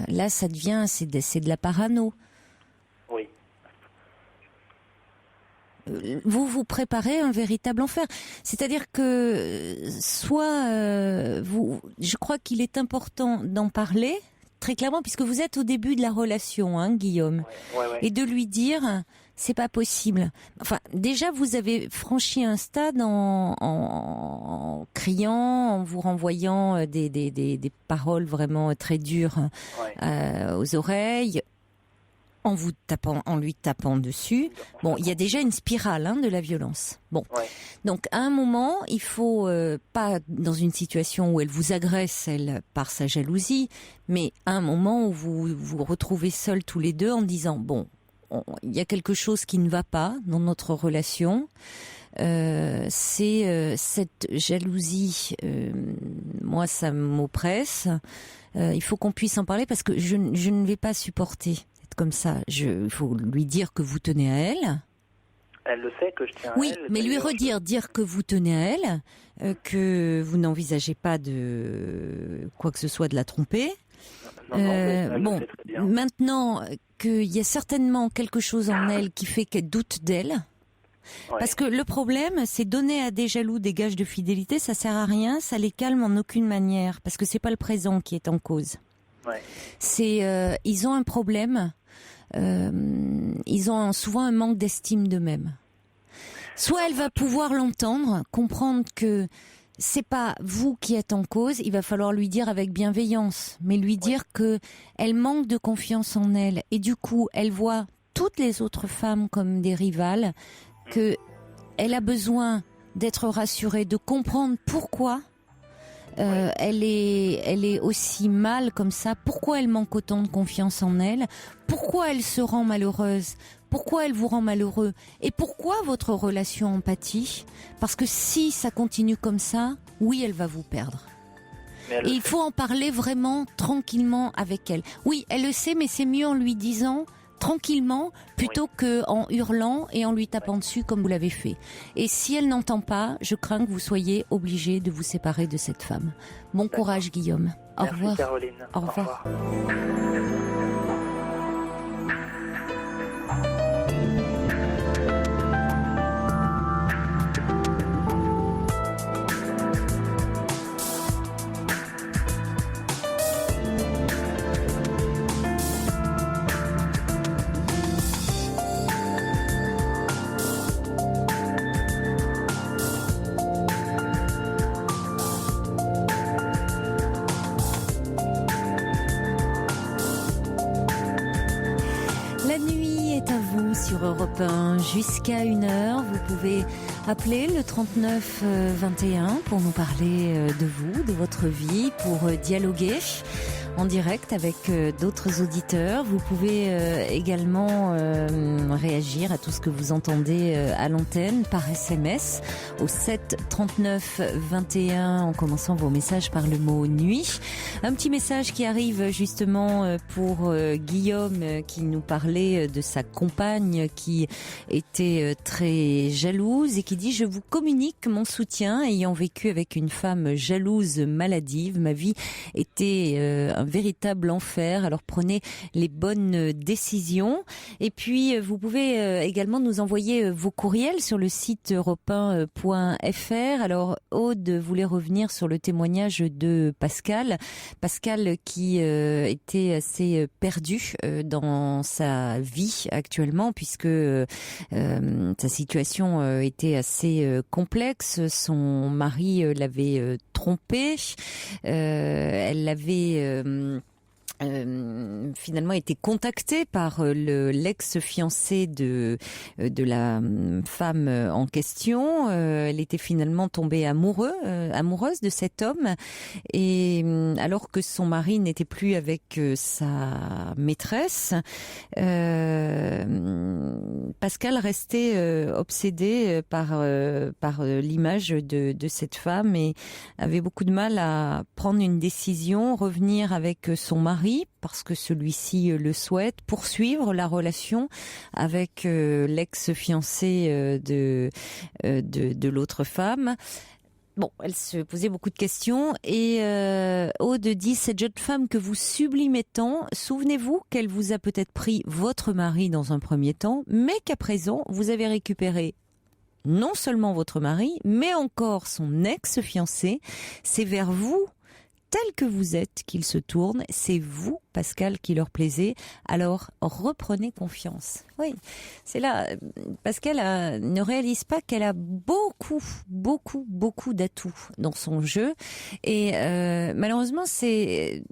là, ça devient, c'est de la parano. Oui. Vous vous préparez un véritable enfer. C'est-à-dire que soit je crois qu'il est important d'en parler très clairement, puisque vous êtes au début de la relation, hein, Guillaume, et de lui dire c'est pas possible. Enfin, déjà vous avez franchi un stade en criant, en vous renvoyant des paroles vraiment très dures aux oreilles. En lui tapant dessus. Bon, il y a déjà une spirale de la violence. Bon, donc à un moment, il faut pas dans une situation où elle vous agresse, elle, par sa jalousie, mais à un moment où vous vous retrouvez seuls tous les deux en disant bon, il y a quelque chose qui ne va pas dans notre relation. C'est cette jalousie. Moi, ça m'oppresse. Il faut qu'on puisse en parler parce que je ne vais pas supporter. Comme ça, il faut lui dire que vous tenez à elle. Elle le sait que je tiens à elle. Oui, mais lui dire que vous tenez à elle, que vous n'envisagez pas de quoi que ce soit de la tromper. Non, maintenant qu'il y a certainement quelque chose en elle qui fait qu'elle doute d'elle. Parce que le problème, c'est donner à des jaloux des gages de fidélité, ça sert à rien, ça les calme en aucune manière, parce que c'est pas le présent qui est en cause. C'est ils ont un problème. Ils ont souvent un manque d'estime d'eux-mêmes. Soit elle va pouvoir l'entendre, comprendre que c'est pas vous qui êtes en cause, il va falloir lui dire avec bienveillance, mais lui dire que elle manque de confiance en elle et du coup elle voit toutes les autres femmes comme des rivales, que elle a besoin d'être rassurée, de comprendre pourquoi elle est aussi mal comme ça. Pourquoi elle manque autant de confiance en elle? Pourquoi elle se rend malheureuse? Pourquoi elle vous rend malheureux? Et pourquoi votre relation empathie? Parce que si ça continue comme ça, oui, elle va vous perdre. Et il faut en parler vraiment tranquillement avec elle. Oui, elle le sait, mais c'est mieux en lui disant tranquillement plutôt que en hurlant et en lui tapant dessus comme vous l'avez fait. Et si elle n'entend pas, je crains que vous soyez obligé de vous séparer de cette femme. Bon courage, Guillaume. Au revoir. Caroline. Au revoir. Sur Europe 1 jusqu'à 1h. Vous pouvez appeler le 39 21 pour nous parler de vous, de votre vie, pour dialoguer en direct avec d'autres auditeurs. Vous pouvez également réagir à tout ce que vous entendez à l'antenne par SMS au 7 39 21 en commençant vos messages par le mot nuit. Un petit message qui arrive justement pour Guillaume qui nous parlait de sa compagne qui était très jalouse et qui dit: je vous communique mon soutien ayant vécu avec une femme jalouse maladive. Ma vie était un véritable enfer, alors prenez les bonnes décisions. Et puis vous pouvez également nous envoyer vos courriels sur le site europe1.fr. Alors Aude voulait revenir sur le témoignage de Pascal qui était assez perdu dans sa vie actuellement puisque sa situation était assez complexe. Son mari l'avait trompée, elle l'avait finalement été contactée par l'ex-fiancé de la femme en question. Elle était finalement tombée amoureuse de cet homme, et alors que son mari n'était plus avec sa maîtresse, Pascal restait obsédé par l'image de cette femme et avait beaucoup de mal à prendre une décision, revenir avec son mari parce que celui-ci le souhaite, poursuivre la relation avec l'ex-fiancé de l'autre femme. Bon, elle se posait beaucoup de questions et Aude dit, cette jeune femme que vous sublimez tant, souvenez-vous qu'elle vous a peut-être pris votre mari dans un premier temps, mais qu'à présent, vous avez récupéré non seulement votre mari, mais encore son ex-fiancé. C'est vers vous, tel que vous êtes, qu'ils se tournent. C'est vous, Pascal, qui leur plaisez. Alors, reprenez confiance. Oui, c'est là. Pascal ne réalise pas qu'elle a beaucoup d'atouts dans son jeu. Et malheureusement, c'est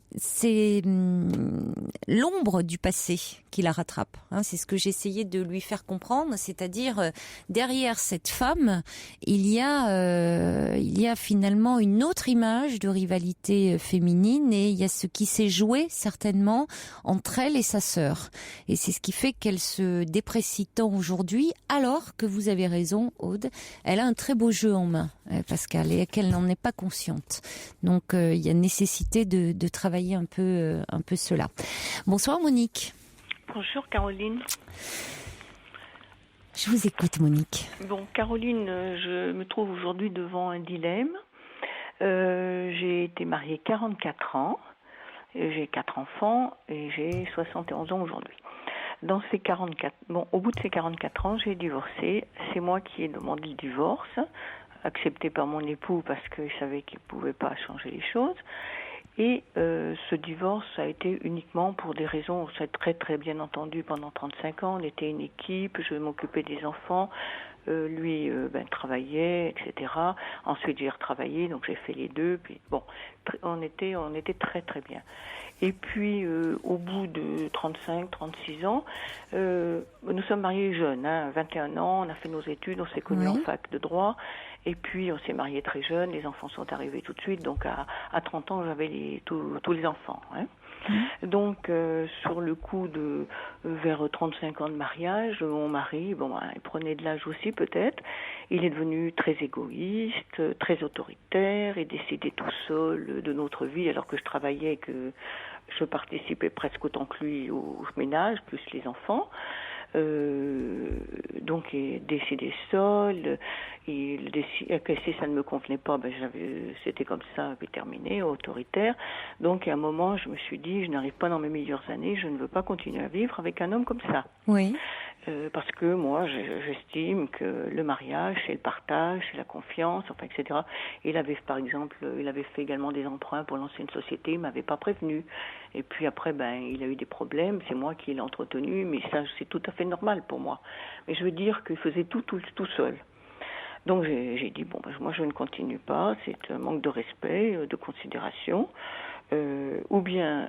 l'ombre du passé qui la rattrape. C'est ce que j'essayais de lui faire comprendre. C'est-à-dire, derrière cette femme, il y a finalement une autre image de rivalité féminine, et il y a ce qui s'est joué certainement entre elle et sa sœur. Et c'est ce qui fait qu'elle se déprécie tant aujourd'hui, alors que vous avez raison, Aude, elle a un très beau jeu en main, Pascal, et qu'elle n'en est pas consciente. Donc il y a nécessité de travailler un peu cela. Bonsoir Monique. Bonjour Caroline. Je vous écoute Monique. Bon Caroline, je me trouve aujourd'hui devant un dilemme. J'ai été mariée 44 ans, j'ai 4 enfants et j'ai 71 ans aujourd'hui. Au bout de ces 44 ans, j'ai divorcé. C'est moi qui ai demandé le divorce, accepté par mon époux parce qu'il savait qu'il ne pouvait pas changer les choses. Et ce divorce a été uniquement pour des raisons, on s'est très très bien entendu pendant 35 ans, on était une équipe, je m'occupais des enfants, lui travaillait, etc. Ensuite j'ai retravaillé, donc j'ai fait les deux, puis bon, on était très très bien. Et puis au bout de 35-36 ans, nous sommes mariés jeunes, 21 ans, on a fait nos études, on s'est connus en fac de droit. Et puis, on s'est mariés très jeunes, les enfants sont arrivés tout de suite. Donc, à 30 ans, j'avais tous les enfants. Donc, sur le coup de vers 35 ans de mariage, mon mari, il prenait de l'âge aussi peut-être. Il est devenu très égoïste, très autoritaire. Il décidait tout seul de notre vie, alors que je travaillais, que je participais presque autant que lui au ménage, plus les enfants. Donc il décidait seul, que si ça ne me convenait pas, c'était comme ça, puis terminé, autoritaire. Donc à un moment, je me suis dit, je n'arrive pas dans mes meilleures années, je ne veux pas continuer à vivre avec un homme comme ça. Oui. Parce que moi, j'estime que le mariage, c'est le partage, c'est la confiance, etc. Il avait, par exemple, fait également des emprunts pour lancer une société, il m'avait pas prévenu. Et puis après, il a eu des problèmes, c'est moi qui l'ai entretenu, mais ça, c'est tout à fait normal pour moi. Mais je veux dire qu'il faisait tout seul. Donc j'ai dit, moi je ne continue pas, c'est un manque de respect, de considération. Ou bien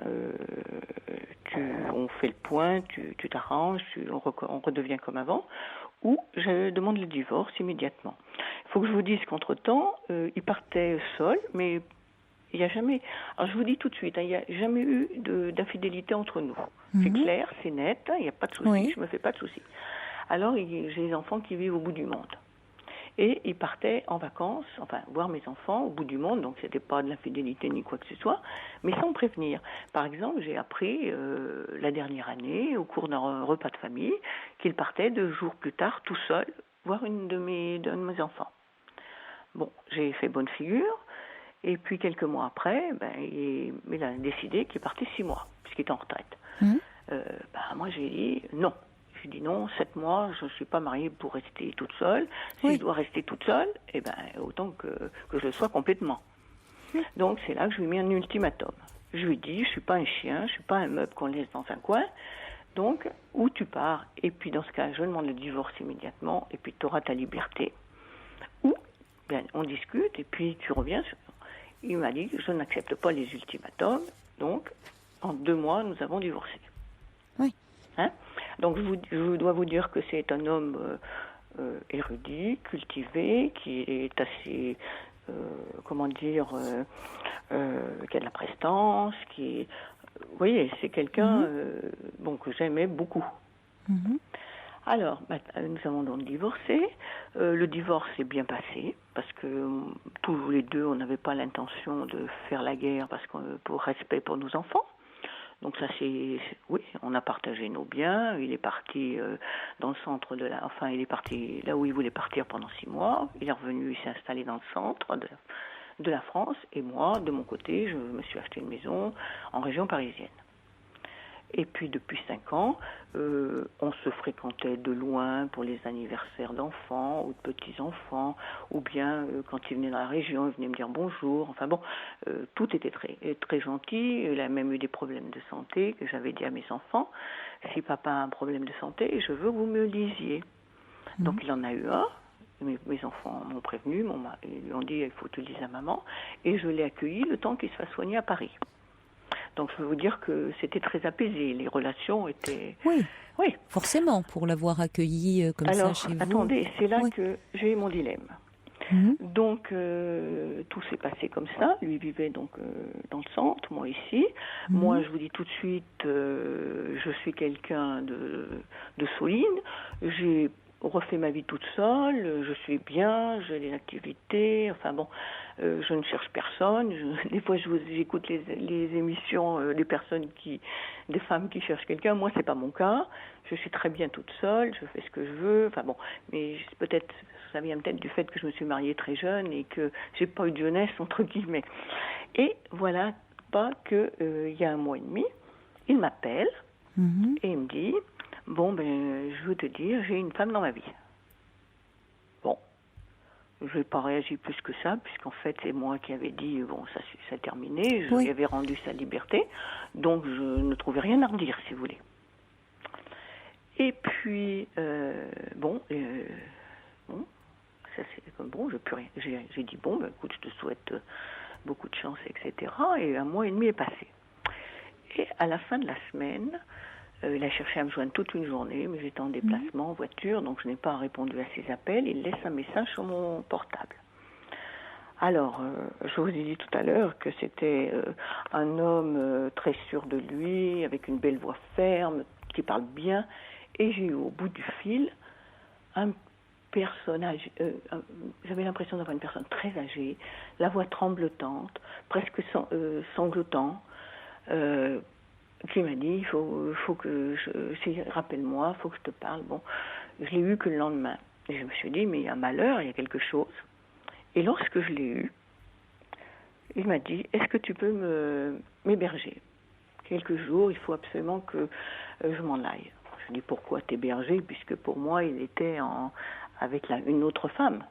on fait le point, tu t'arranges, on redevient comme avant, ou je demande le divorce immédiatement. Il faut que je vous dise qu'entre-temps, il partait seul, mais il n'y a jamais... Alors je vous dis tout de suite, il n'y a jamais eu d'infidélité entre nous. C'est clair, c'est net, il n'y a pas de souci, je ne me fais pas de soucis. Alors j'ai des enfants qui vivent au bout du monde. Et il partait en vacances, voir mes enfants au bout du monde, donc c'était pas de l'infidélité ni quoi que ce soit, mais sans prévenir. Par exemple, j'ai appris la dernière année, au cours d'un repas de famille, qu'il partait 2 jours plus tard, tout seul, voir un de mes enfants. Bon, j'ai fait bonne figure, et puis quelques mois après, il a décidé qu'il partait 6 mois, puisqu'il était en retraite. Moi j'ai dit non. Je dis non, 7 mois, je ne suis pas mariée pour rester toute seule. Si je dois rester toute seule, autant que je le sois complètement. Donc c'est là que je lui ai mis un ultimatum. Je lui ai dit, je ne suis pas un chien, je ne suis pas un meuble qu'on laisse dans un coin. Donc, où tu pars, et puis dans ce cas, je demande le divorce immédiatement, et puis tu auras ta liberté. Ou, on discute, et puis tu reviens. Il m'a dit que je n'accepte pas les ultimatums, donc en 2 mois, nous avons divorcé. Oui. Hein? Donc je dois vous dire que c'est un homme érudit, cultivé, qui est assez, qui a de la prestance, vous voyez, c'est quelqu'un que j'aimais beaucoup. Alors, nous avons donc divorcé. Le divorce s'est bien passé parce que tous les deux, on n'avait pas l'intention de faire la guerre pour respect pour nos enfants. Donc ça on a partagé nos biens. Il est parti dans le centre il est parti là où il voulait partir pendant 6 mois. Il est revenu, il s'est installé dans le centre de la France. Et moi, de mon côté, je me suis acheté une maison en région parisienne. Et puis depuis 5 ans, on se fréquentait de loin pour les anniversaires d'enfants ou de petits-enfants, ou bien quand il venait dans la région, il venait me dire bonjour. Enfin bon, tout était très, très gentil. Il a même eu des problèmes de santé que j'avais dit à mes enfants. Si papa a un problème de santé, je veux que vous me le disiez. Donc il en a eu un. Mes enfants m'ont prévenu, ils lui ont dit il faut que tu le dises à maman. Et je l'ai accueilli le temps qu'il se fasse soigner à Paris. Donc je veux vous dire que c'était très apaisé, les relations étaient... Oui, forcément, pour l'avoir accueilli comme ça chez vous. Alors, attendez, c'est là que j'ai eu mon dilemme. Donc tout s'est passé comme ça, lui vivait donc dans le centre, moi ici. Moi, je vous dis tout de suite, je suis quelqu'un de solide, j'ai refait ma vie toute seule, je suis bien, j'ai des activités, enfin bon, je ne cherche personne. Des fois, j'écoute les émissions des femmes qui cherchent quelqu'un. Moi, c'est pas mon cas. Je suis très bien toute seule, je fais ce que je veux. Enfin bon, mais ça vient peut-être du fait que je me suis mariée très jeune et que j'ai pas eu de jeunesse entre guillemets. Et voilà, il y a 1 mois et demi, il m'appelle et il me dit. Bon, je veux te dire, j'ai une femme dans ma vie. Bon, je n'ai pas réagi plus que ça, puisqu'en fait, c'est moi qui avais dit, ça c'est terminé, je lui avais rendu sa liberté, donc je ne trouvais rien à redire, si vous voulez. Et puis, ça c'est comme j'ai plus rien. J'ai dit, écoute, je te souhaite beaucoup de chance, etc. Et 1 mois et demi est passé. Et à la fin de la semaine, il a cherché à me joindre toute une journée, mais j'étais en déplacement en voiture, donc je n'ai pas répondu à ses appels. Il laisse un message sur mon portable. Alors, je vous ai dit tout à l'heure que c'était un homme très sûr de lui, avec une belle voix ferme, qui parle bien. Et j'ai eu au bout du fil un personnage, j'avais l'impression d'avoir une personne très âgée, la voix tremblotante, presque sanglotant, qui m'a dit, il faut que rappelle-moi, il faut que je te parle. Bon, je l'ai eu que le lendemain. Et je me suis dit, mais il y a un malheur, il y a quelque chose. Et lorsque je l'ai eu, il m'a dit, est-ce que tu peux m'héberger quelques jours, il faut absolument que je m'en aille. Je lui ai dit, pourquoi t'héberger, puisque pour moi, il était avec une autre femme.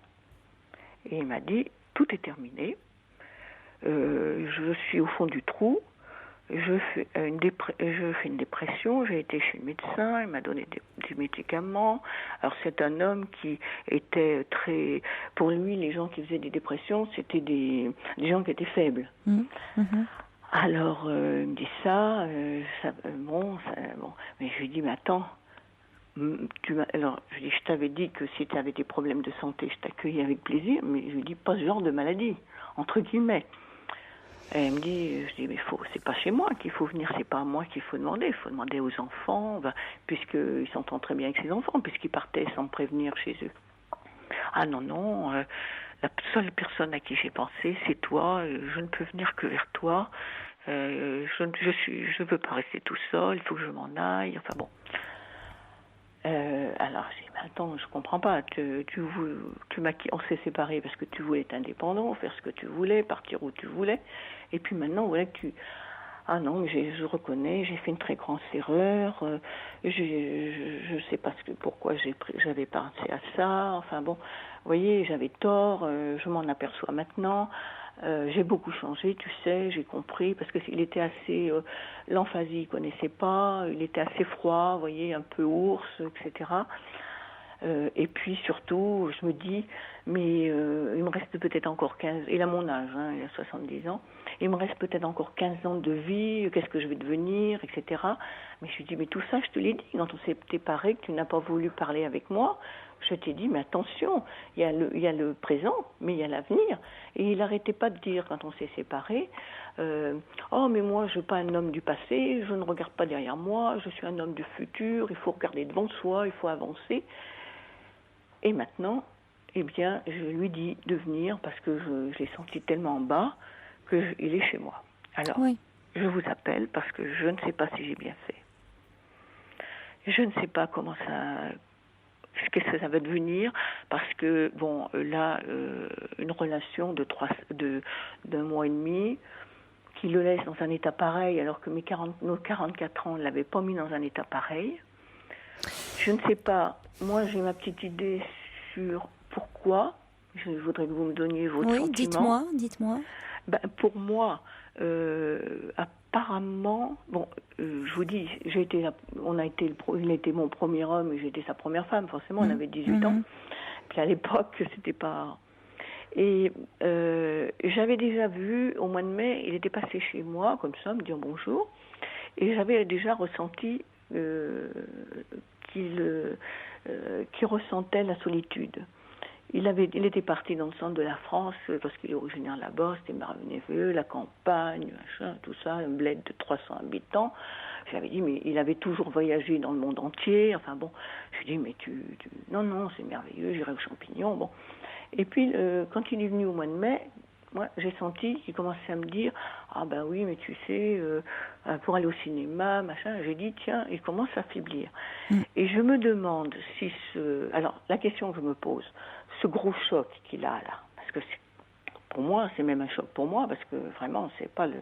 Et il m'a dit, tout est terminé, je suis au fond du trou, je fais une dépression, j'ai été chez le médecin, il m'a donné des médicaments. Alors c'est un homme qui était très... Pour lui, les gens qui faisaient des dépressions, c'était des gens qui étaient faibles. Alors, il me dit ça, bon. Mais je lui dis, mais attends, alors je lui dis, je t'avais dit que si tu avais des problèmes de santé, je t'accueillais avec plaisir, mais je lui dis, pas ce genre de maladie, entre guillemets. Et elle me dit, je dis, mais c'est pas chez moi qu'il faut venir, c'est pas à moi qu'il faut demander, il faut demander aux enfants, puisqu'ils s'entendent très bien avec ses enfants, puisqu'ils partaient sans me prévenir chez eux. Ah non, la seule personne à qui j'ai pensé, c'est toi, je ne peux venir que vers toi, je veux pas rester tout seul, il faut que je m'en aille, enfin bon. Alors j'ai dit, mais attends, je comprends pas, on s'est séparés parce que tu voulais être indépendant, faire ce que tu voulais, partir où tu voulais, et puis maintenant voilà que ah non, mais je reconnais, j'ai fait une très grande erreur, je sais pas pourquoi j'avais pensé à ça, enfin bon, vous voyez, j'avais tort, je m'en aperçois maintenant. J'ai beaucoup changé, tu sais, j'ai compris, parce qu'il était assez... l'emphasie, il connaissait pas, il était assez froid, vous voyez, un peu ours, etc. Et puis surtout, je me dis, mais il me reste reste peut-être encore 15, il a mon âge, hein, il a 70 ans, il me reste peut-être encore 15 ans de vie, qu'est-ce que je vais devenir, etc. Mais je lui dis, mais tout ça, je te l'ai dit, quand on s'est séparés, que tu n'as pas voulu parler avec moi, je t'ai dit, mais attention, il y a le présent, mais il y a l'avenir. Et il n'arrêtait pas de dire, quand on s'est séparés, oh, mais moi, je ne suis pas un homme du passé, je ne regarde pas derrière moi, je suis un homme du futur, il faut regarder devant soi, il faut avancer. Et maintenant, eh bien, je lui dis de venir parce que je l'ai senti tellement en bas qu'il est chez moi. Alors, oui. Je vous appelle parce que je ne sais pas si j'ai bien fait. Je ne sais pas qu'est-ce que ça va devenir, parce que, bon, là, une relation d'un mois et demi, qui le laisse dans un état pareil, alors que nos 44 ans ne l'avaient pas mis dans un état pareil. Je ne sais pas, moi j'ai ma petite idée sur pourquoi, je voudrais que vous me donniez votre sentiment. Oui, dites-moi. Ben, pour moi, apparemment, bon, je vous dis, il était mon premier homme et j'ai été sa première femme, forcément, on avait 18 ans. Puis à l'époque, c'était pas... Et j'avais déjà vu, au mois de mai, il était passé chez moi, comme ça, me dire bonjour, et j'avais déjà ressenti qu'il ressentait la solitude. Il était parti dans le centre de la France, parce qu'il est originaire là-bas, c'était merveilleux, la campagne, machin, tout ça, un bled de 300 habitants. J'avais dit, mais il avait toujours voyagé dans le monde entier, enfin bon, je lui ai dit, mais non, c'est merveilleux, j'irai aux champignons, bon. Et puis, quand il est venu au mois de mai, moi, j'ai senti qu'il commençait à me dire, ah ben oui, mais tu sais, pour aller au cinéma, machin, j'ai dit, tiens, il commence à faiblir. Et je me demande si alors, la question que je me pose, ce gros choc qu'il a là, parce que pour moi, c'est même un choc pour moi, parce que vraiment, c'est pas le...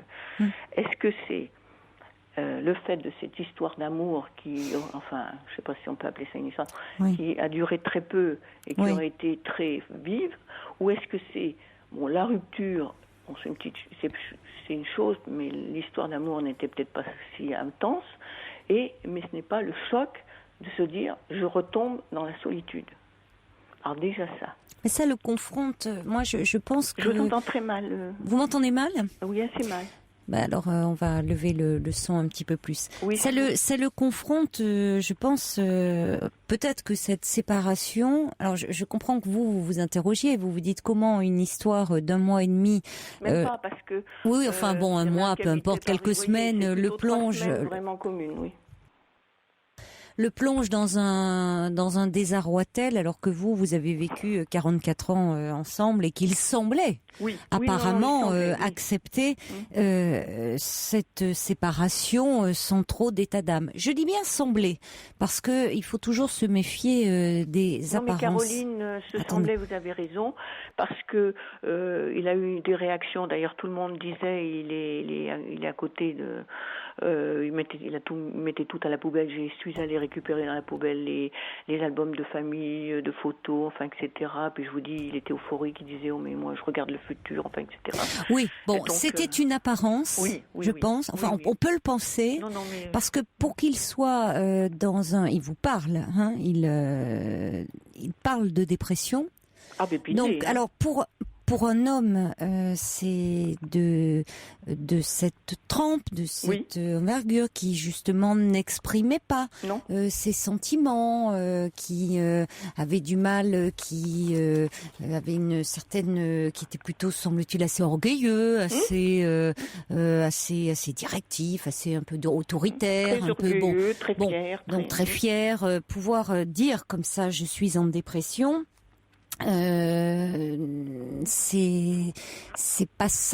Est-ce que c'est le fait de cette histoire d'amour qui, enfin, je ne sais pas si on peut appeler ça une histoire, qui a duré très peu et qui aurait été très vive, ou est-ce que c'est, bon, la rupture, bon, c'est une chose, mais l'histoire d'amour n'était peut-être pas si intense, mais ce n'est pas le choc de se dire, je retombe dans la solitude. Alors déjà ça. Mais ça le confronte, moi je pense que... Je vous entends très mal. Vous m'entendez mal ? Oui, assez mal. Alors, on va lever le son un petit peu plus. Oui, ça le confronte, je pense, peut-être que cette séparation... Alors, je comprends que vous interrogiez, vous dites comment une histoire d'un mois et demi... Même pas, parce que... Oui, enfin bon, un mois, peu importe, quelques semaines, le plonge... Vraiment commune, oui. Le plonge dans un désarroi tel, alors que vous avez vécu 44 ans ensemble et qu'il semblait apparemment accepter cette séparation sans trop d'état d'âme. Je dis bien semblait, parce que il faut toujours se méfier des apparences. Non, mais Caroline, semblait, vous avez raison, parce que il a eu des réactions. D'ailleurs, tout le monde disait il est à côté de... il mettait tout à la poubelle. Je suis allée récupérer dans la poubelle les albums de famille, de photos, enfin, etc. Puis je vous dis, il était euphorique, il disait, oh mais moi je regarde le futur, enfin, etc. Oui, bon, donc, c'était une apparence, je pense. Enfin, on peut le penser, mais... parce que pour qu'il soit il vous parle, hein, il parle de dépression. Ah, mais puis donc, alors pour un homme, c'est de cette trempe, de cette envergure qui justement n'exprimait pas ses sentiments, qui avait du mal, qui avait une certaine, qui était plutôt, semble-t-il, assez orgueilleux, assez directif, assez un peu autoritaire, très orgueilleux, très fier, donc très fier, pouvoir dire comme ça, je suis en dépression. Ça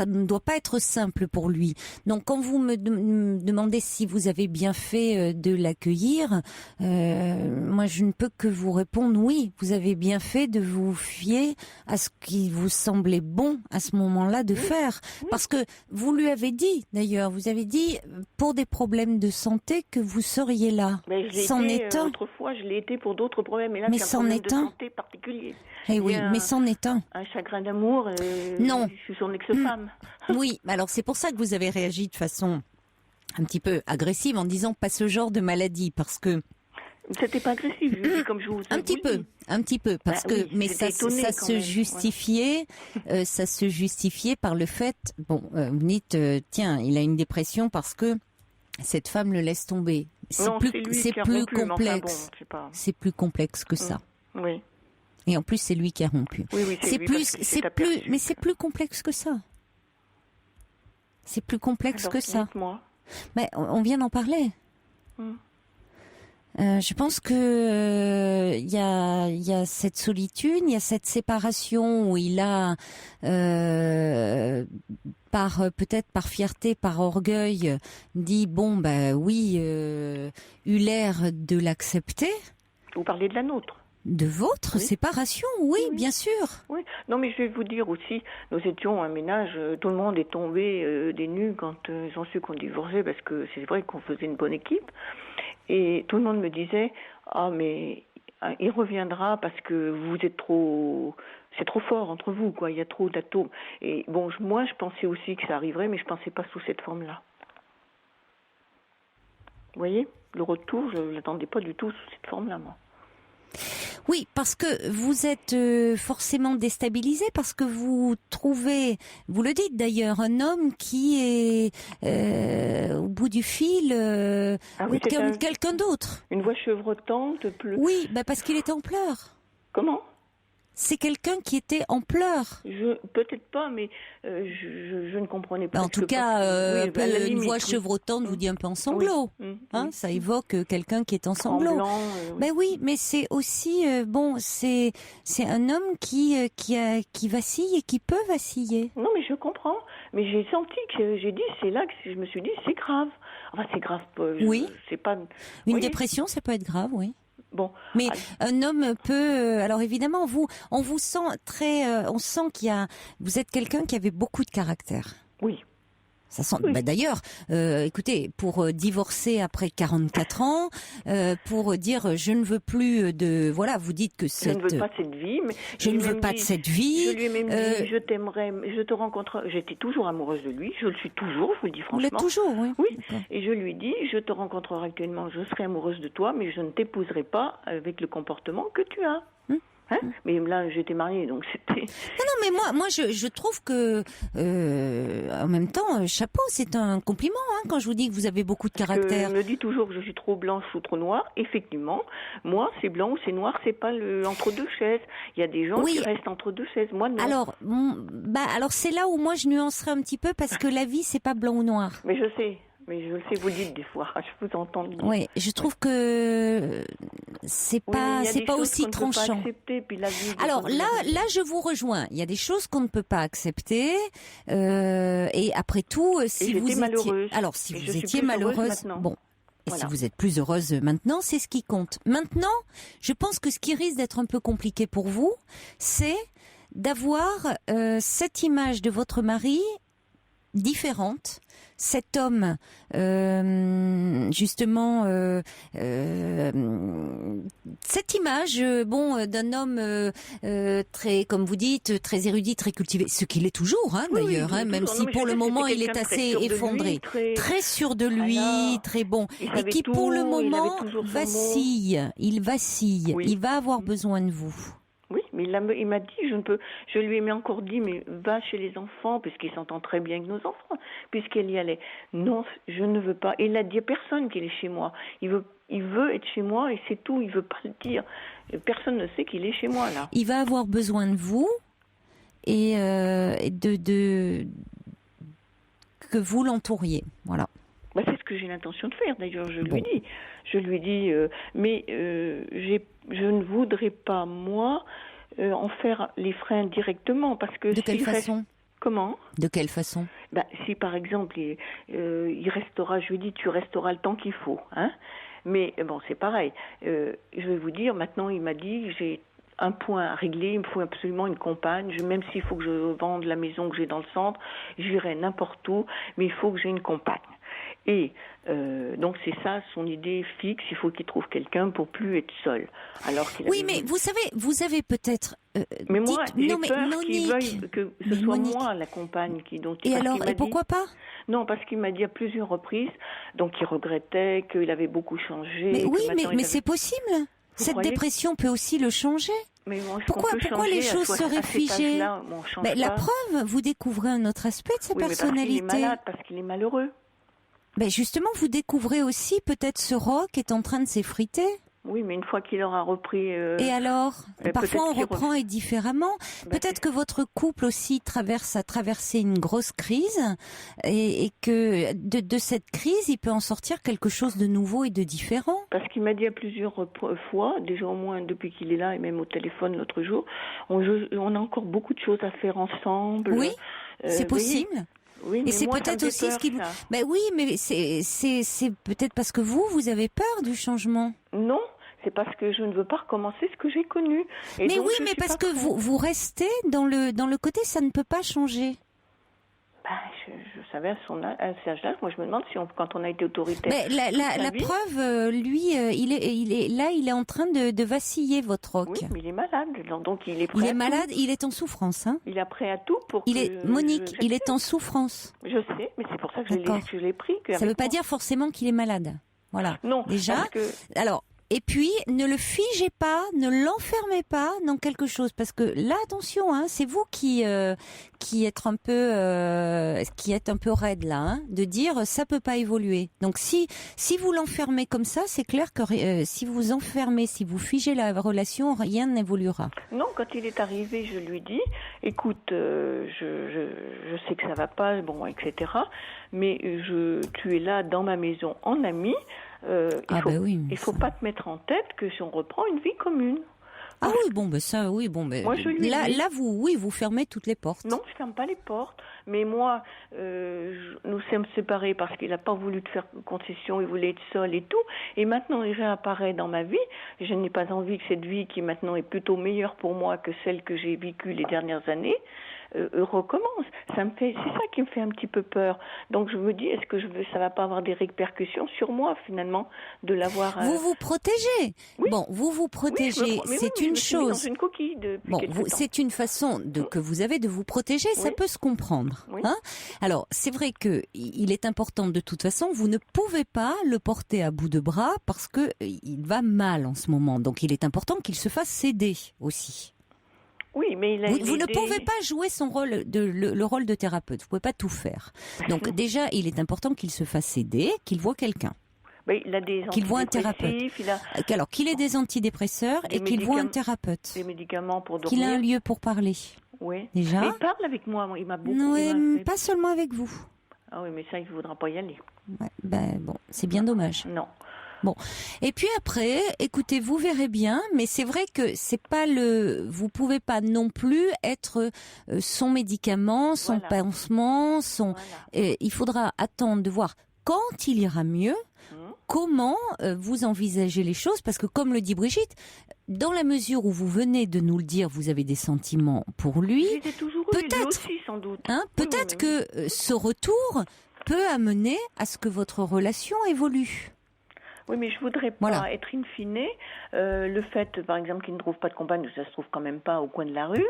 ne doit pas être simple pour lui. Donc quand vous me demandez si vous avez bien fait de l'accueillir, moi je ne peux que vous répondre oui, vous avez bien fait de vous fier à ce qui vous semblait bon à ce moment-là de faire, parce que vous lui avez dit, d'ailleurs, vous avez dit pour des problèmes de santé que vous seriez là. Autrefois, je l'ai été pour d'autres problèmes, mais là c'est un problème de santé particulier. Eh oui, mais c'en est un. Un chagrin d'amour. Non. Je suis son ex-femme. Oui, alors c'est pour ça que vous avez réagi de façon un petit peu agressive en disant pas ce genre de maladie, parce que C'était pas agressif, je dis comme je vous un petit peu, parce que, oui, mais ça se justifiait, ça se justifiait par le fait, vous dites, tiens, il a une dépression parce que cette femme le laisse tomber. C'est plus complexe. C'est plus complexe que ça. Oui. Et en plus, c'est lui qui a rompu. Oui, c'est plus complexe que ça. C'est plus complexe que ça. Dites-moi. Mais on vient d'en parler. Je pense que il y a cette solitude, il y a cette séparation où il a peut-être par fierté, par orgueil, dit eu l'air de l'accepter. Vous parlez de la nôtre. De votre séparation, oui, bien sûr. Oui. Non, mais je vais vous dire aussi, nous étions un ménage, tout le monde est tombé des nues quand ils ont su qu'on divorçait, parce que c'est vrai qu'on faisait une bonne équipe. Et tout le monde me disait, mais il reviendra parce que vous êtes c'est trop fort entre vous, quoi. Il y a trop d'atomes. Et bon, moi, je pensais aussi que ça arriverait, mais je pensais pas sous cette forme-là. Vous voyez, le retour, je l'attendais pas du tout sous cette forme-là, moi. Oui, parce que vous êtes forcément déstabilisé, parce que vous trouvez, vous le dites d'ailleurs, un homme qui est au bout du fil, quelqu'un d'autre. Une voix chevrotante, Oui, parce qu'il était en pleurs. Comment ? C'est quelqu'un qui était en pleurs. Peut-être pas, mais je ne comprenais pas. En tout cas, une voix chevrotante vous dit un peu en sanglots. Ça évoque quelqu'un qui est en sanglots. Oui, mais c'est aussi c'est un homme qui vacille et qui peut vaciller. Non, mais je comprends. Mais j'ai senti que c'est là que je me suis dit c'est grave. Enfin, c'est grave. C'est pas une dépression, ça peut être grave, oui. Bon, mais un homme peut. Alors évidemment, on vous sent on sent vous êtes quelqu'un qui avait beaucoup de caractère. Oui. Ça sent. Oui. D'ailleurs, écoutez, pour divorcer après 44 ans, pour dire je ne veux plus de. Voilà, vous dites que je ne veux pas de cette vie. Mais je ne veux pas de cette vie. Je lui ai même dit je t'aimerais, je te rencontrerai. J'étais toujours amoureuse de lui. Je le suis toujours. Je vous le dis franchement. Vous l'êtes toujours, oui. Oui. Et je lui ai dit je te rencontrerai actuellement. Je serai amoureuse de toi, mais je ne t'épouserai pas avec le comportement que tu as. Mais là, j'étais mariée, donc c'était... Non, mais moi, je trouve que, en même temps, chapeau, c'est un compliment, quand je vous dis que vous avez beaucoup de caractère. On me dit toujours que je suis trop blanche ou trop noire. Effectivement, moi, c'est blanc ou c'est noir, c'est pas entre deux chaises. Il y a des gens qui restent entre deux chaises. Moi, non. Alors, c'est là où moi, je nuancerai un petit peu, parce que la vie, c'est pas blanc ou noir. Mais je sais. Mais je le sais, vous le dites des fois, je vous entends le dire. Oui, je trouve que c'est pas aussi tranchant. Alors là, je vous rejoins. Il y a des choses qu'on ne peut pas accepter. Et après tout, si vous étiez malheureuse, si vous êtes plus heureuse maintenant, c'est ce qui compte. Maintenant, je pense que ce qui risque d'être un peu compliqué pour vous, c'est d'avoir cette image de votre mari différente. Cet homme, justement, cette image, d'un homme très, comme vous dites, très érudit, très cultivé, ce qu'il est toujours, d'ailleurs, même si pour le moment il est assez effondré, très sûr de lui, très bon, et qui pour le moment vacille, il vacille, il va avoir besoin de vous. Oui, mais il m'a dit, je lui ai encore dit, mais va chez les enfants, puisqu'il s'entend très bien avec nos enfants, puisqu'elle y allait. Non, je ne veux pas. Et il a dit à personne qu'il est chez moi. Il veut être chez moi et c'est tout, il veut pas le dire. Personne ne sait qu'il est chez moi, là. Il va avoir besoin de vous et que vous l'entouriez, voilà. C'est ce que j'ai l'intention de faire, d'ailleurs, je lui dis. Je lui dis, mais je ne voudrais pas, moi, en faire les freins directement, parce que... De quelle façon ? Comment ? De quelle façon ? Si, par exemple, il restera, je lui dis, tu resteras le temps qu'il faut, Mais, c'est pareil. Je vais vous dire, maintenant, il m'a dit, j'ai un point à régler, il me faut absolument une compagne, même s'il faut que je vende la maison que j'ai dans le centre, j'irai n'importe où, mais il faut que j'ai une compagne. Et donc c'est ça son idée fixe, il faut qu'il trouve quelqu'un pour plus être seul. Alors qu'il oui, mais vous avez peut-être... mais moi, j'ai peur qu'il Monique, veuille que ce soit moi la compagne qui... Donc, et alors, et pourquoi pas? Non, parce qu'il m'a dit à plusieurs reprises, donc il regrettait, qu'il avait beaucoup changé. Mais oui, mais c'est possible. Cette dépression peut aussi le changer. Mais bon, pourquoi les choses seraient figées? La preuve, vous découvrez un autre aspect de sa personnalité. Parce qu'il est malade, parce qu'il est malheureux. Ben justement, vous découvrez aussi peut-être ce roc est en train de s'effriter. Oui, mais une fois qu'il aura repris... Et alors? Parfois, on reprend et différemment. Peut-être que votre couple aussi a traversé une grosse crise et que de cette crise, il peut en sortir quelque chose de nouveau et de différent. Parce qu'il m'a dit à plusieurs fois, déjà au moins depuis qu'il est là et même au téléphone l'autre jour, on a encore beaucoup de choses à faire ensemble. Oui, c'est possible. Oui, et c'est peut-être aussi ce qui vous... Ben oui, mais c'est peut-être parce que vous avez peur du changement. Non, c'est parce que je ne veux pas recommencer ce que j'ai connu. Et mais donc, oui, mais parce que vous restez dans le côté ça ne peut pas changer. Je savais à cet âge-là, moi je me demande si quand on a été autoritaire. Mais la preuve, lui, il est en train de vaciller, votre roc. Oui, mais il est malade, donc il est prêt. Il est malade, il est en souffrance, hein. Il est prêt à tout pour. Monique, il est en souffrance. Je sais, mais c'est pour ça que je l'ai pris. Ça ne veut pas dire forcément qu'il est malade. Voilà. Non. Déjà. Alors. Et puis, ne le figez pas, ne l'enfermez pas dans quelque chose, parce que là, attention, hein, c'est vous qui êtes un peu raide là, hein, de dire ça peut pas évoluer. Donc si vous l'enfermez comme ça, c'est clair que si vous enfermez, si vous figez la relation, rien n'évoluera. Non, quand il est arrivé, je lui dis, écoute, je sais que ça va pas, bon, etc. Mais tu es là dans ma maison en ami. Il faut pas te mettre en tête que si on reprend une vie commune. Ah oui, bon, ben ça, oui, bon, ben là, vous fermez toutes les portes. Non, je ferme pas les portes. Mais moi, nous sommes séparés parce qu'il n'a pas voulu te faire concession, il voulait être seul et tout. Et maintenant, il réapparaît dans ma vie. Je n'ai pas envie que cette vie, qui maintenant est plutôt meilleure pour moi que celle que j'ai vécue les dernières années, recommence. C'est ça qui me fait un petit peu peur. Donc je me dis, est-ce que ça va pas avoir des répercussions sur moi finalement de l'avoir. Vous vous protégez. Oui. Bon, vous protégez, c'est une chose. Dans une coquille c'est une façon que vous avez de vous protéger. Ça peut se comprendre. Oui. Hein. Alors c'est vrai que il est important de toute façon. Vous ne pouvez pas le porter à bout de bras parce que il va mal en ce moment. Donc il est important qu'il se fasse céder aussi. Oui, mais vous ne pouvez pas jouer son rôle le rôle de thérapeute. Vous pouvez pas tout faire. Donc déjà, il est important qu'il se fasse aider, qu'il voit quelqu'un. Il a des qu'il voit un thérapeute. Alors qu'il ait des antidépresseurs et qu'il voit un thérapeute. Des médicaments pour dormir. Qu'il ait un lieu pour parler. Oui. Déjà. Mais il parle avec moi. Il m'a beaucoup. Non, pas seulement avec vous. Ah oui, mais ça, il ne voudra pas y aller. Ouais, bon, c'est bien dommage. Non. Bon, et puis après, écoutez, vous verrez bien, mais c'est vrai que c'est pas vous pouvez pas non plus être son médicament, son pansement, il faudra attendre de voir quand il ira mieux, comment vous envisagez les choses, parce que comme le dit Brigitte, dans la mesure où vous venez de nous le dire, vous avez des sentiments pour lui. J'ai toujours eu, lui aussi, sans doute. Hein, peut-être que ce retour peut amener à ce que votre relation évolue. Oui, mais je voudrais pas être in fine. Le fait, par exemple, qu'il ne trouve pas de compagne, ça se trouve quand même pas au coin de la rue,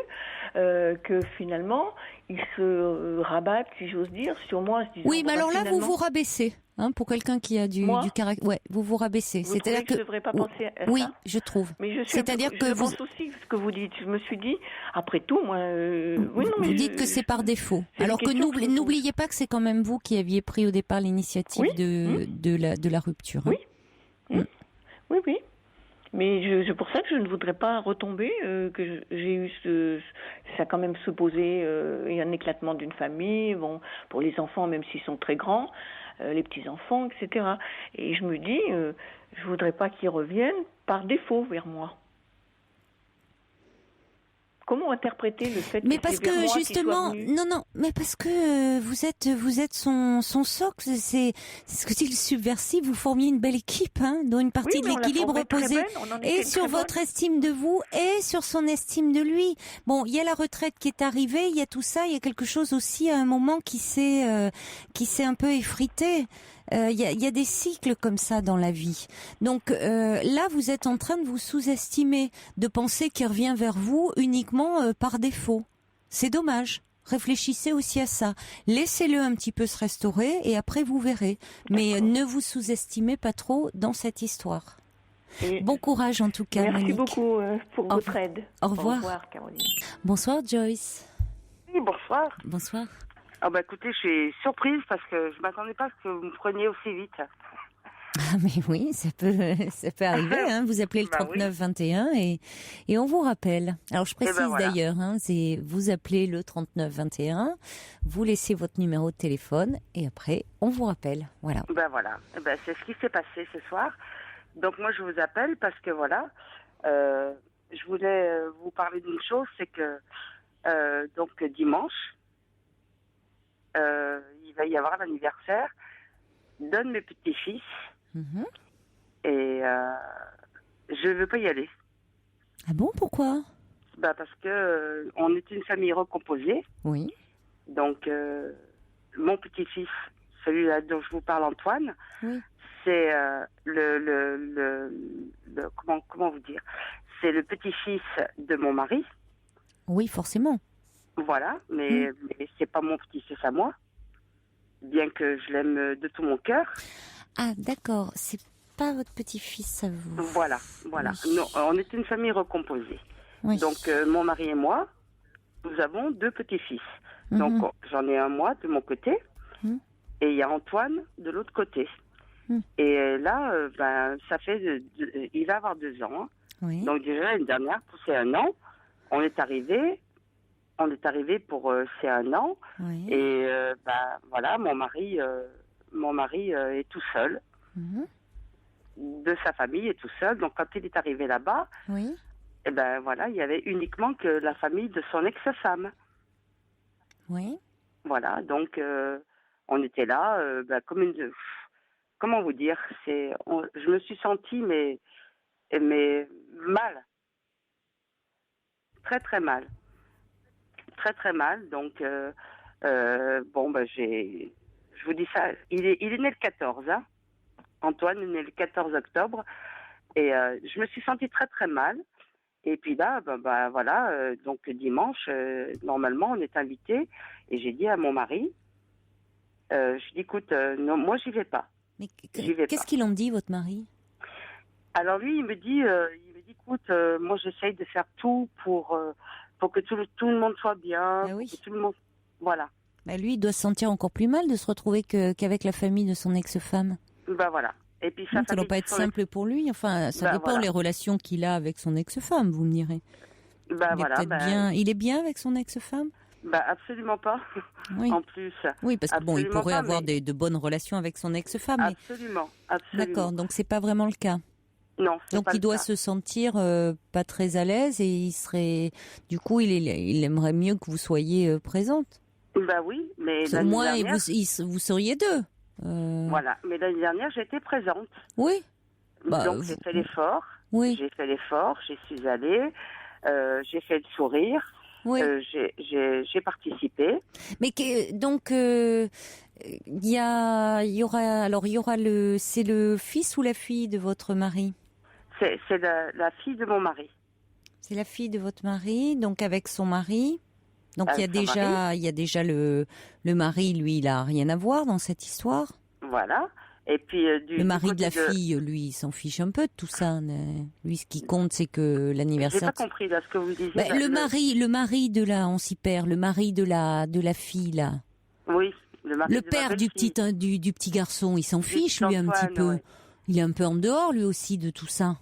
que finalement, il se rabatte, si j'ose dire, sur moi. Oui, mais alors là, vous vous rabaissez. Hein, pour quelqu'un qui a du caractère, vous vous rabaissez. C'est-à-dire que je devrais pas penser à ça. Oui, je trouve. Mais c'est-à-dire que je pense aussi ce que vous dites. Je me suis dit, après tout, moi, vous dites que c'est par défaut. Alors que n'oubliez pas que c'est quand même vous qui aviez pris au départ l'initiative de la rupture. Hein. Oui. Oui. Mais c'est pour ça que je ne voudrais pas retomber, que j'ai eu ça a quand même supposé un éclatement d'une famille, bon, pour les enfants, même s'ils sont très grands, les petits-enfants, etc. Et je me dis, je voudrais pas qu'ils reviennent par défaut vers moi. comment interpréter le fait Mais que parce c'est vers que moi qu'il justement, soit venu? non, mais parce que vous êtes son socle, c'est ce que dit le subversif, vous formiez une belle équipe, hein, dont une partie Oui, de mais on l'a l'équilibre formé très reposait bonne, on en et était sur très votre bonne. estime de vous et sur son estime de lui. Bon, il y a la retraite qui est arrivée, il y a tout ça, il y a quelque chose aussi à un moment qui s'est un peu effrité. Il y a des cycles comme ça dans la vie. Donc là, vous êtes en train de vous sous-estimer, de penser qu'il revient vers vous uniquement par défaut. C'est dommage. Réfléchissez aussi à ça. Laissez-le un petit peu se restaurer et après vous verrez. Mais ne vous sous-estimez pas trop dans cette histoire. Et Bon courage en tout cas, merci Monique. beaucoup pour votre aide. Au revoir. Au revoir, Caroline. Bonsoir Joyce. Oui, bonsoir. Bonsoir. Ah bah écoutez, je suis surprise parce que je m'attendais pas à ce que vous me preniez aussi vite. Ah mais oui, ça peut arriver. Hein. Vous appelez le Bah 3921 et on vous rappelle. Alors je précise voilà. d'ailleurs, hein, c'est vous appelez le 3921, vous laissez votre numéro de téléphone et après on vous rappelle. Voilà. Ben voilà, c'est ce qui s'est passé ce soir. Donc moi je vous appelle parce que voilà, je voulais vous parler d'une chose, c'est que donc dimanche, il va y avoir l'anniversaire d'un de mes petits-fils Mhm. et je ne veux pas y aller. Ah bon, pourquoi? Parce que on est une famille recomposée. Oui. Donc mon petit-fils, celui-là dont je vous parle, Antoine, Oui. c'est comment vous dire, c'est le petit-fils de mon mari. Oui, forcément. Voilà, mais c'est pas mon petit-fils à moi, bien que je l'aime de tout mon cœur. Ah d'accord, c'est pas votre petit-fils à vous. Voilà. Oui. Non, on est une famille recomposée. Oui. Donc mon mari et moi, nous avons 2 petits-fils. Mhm. Donc j'en ai un moi de mon côté, Mhm. et il y a Antoine de l'autre côté. Mhm. Et là, ça fait, il va avoir 2 ans. Hein. Oui. Donc déjà l'année dernière, pour ses 1 an, on est arrivé pour ses 1 an. Oui. Et voilà, mon mari est tout seul, Mhm. de sa famille est tout seul. Donc quand il est arrivé là-bas, Oui. et voilà, il y avait uniquement que la famille de son ex-femme. Oui. Voilà, donc on était là, comme une, comment vous dire, je me suis sentie mais mal, très très mal, très très mal. Donc je vous dis ça, il est né le 14, hein. Antoine est né le 14 octobre, et je me suis sentie très très mal. Et puis là, voilà, donc dimanche, normalement, on est invité, et j'ai dit à mon mari, je dis, écoute, non, moi, j'y vais pas. Mais J'y vais qu'est-ce pas. qu'il en dit, votre mari? Alors lui, il me dit, écoute, moi, j'essaye de faire tout pour que tout le monde soit bien, Ah oui. pour que tout le monde, voilà. Bah lui, il doit se sentir encore plus mal de se retrouver qu'avec la famille de son ex-femme. Voilà. Et puis Ça doit pas être simple pour lui. Enfin, ça dépend voilà. les relations qu'il a avec son ex-femme, vous me direz. Il est bien avec son ex-femme? Absolument pas. Oui. En plus. Oui, parce que bon, il Absolument pourrait pas, avoir mais- de bonnes relations avec son ex-femme. Mais... Absolument. D'accord, donc c'est pas vraiment le cas. Non, c'est Donc pas il le doit cas. se sentir pas très à l'aise et il serait, du coup, il aimerait mieux que vous soyez présente. Oui, mais Au l'année moins, dernière, vous seriez deux. voilà. Mais l'année dernière, j'étais présente. Oui. Donc j'ai fait l'effort. Oui. J'y suis allée. J'ai fait le sourire. Oui. J'ai participé. Mais donc il y aura c'est le fils ou la fille de votre mari? C'est la fille de mon mari. C'est la fille de votre mari, donc avec son mari. Donc il y a déjà le mari, lui, il a rien à voir dans cette histoire. Voilà. Et puis le mari de la fille, lui, il s'en fiche un peu de tout ça. Lui, ce qui compte, c'est que l'anniversaire. J'ai pas compris là ce que vous disiez. Le mari de la, on s'y perd. Le mari de la fille là. Oui. Le père du petit garçon, il s'en fiche lui un petit peu. Ouais. Il est un peu en dehors lui aussi de tout ça.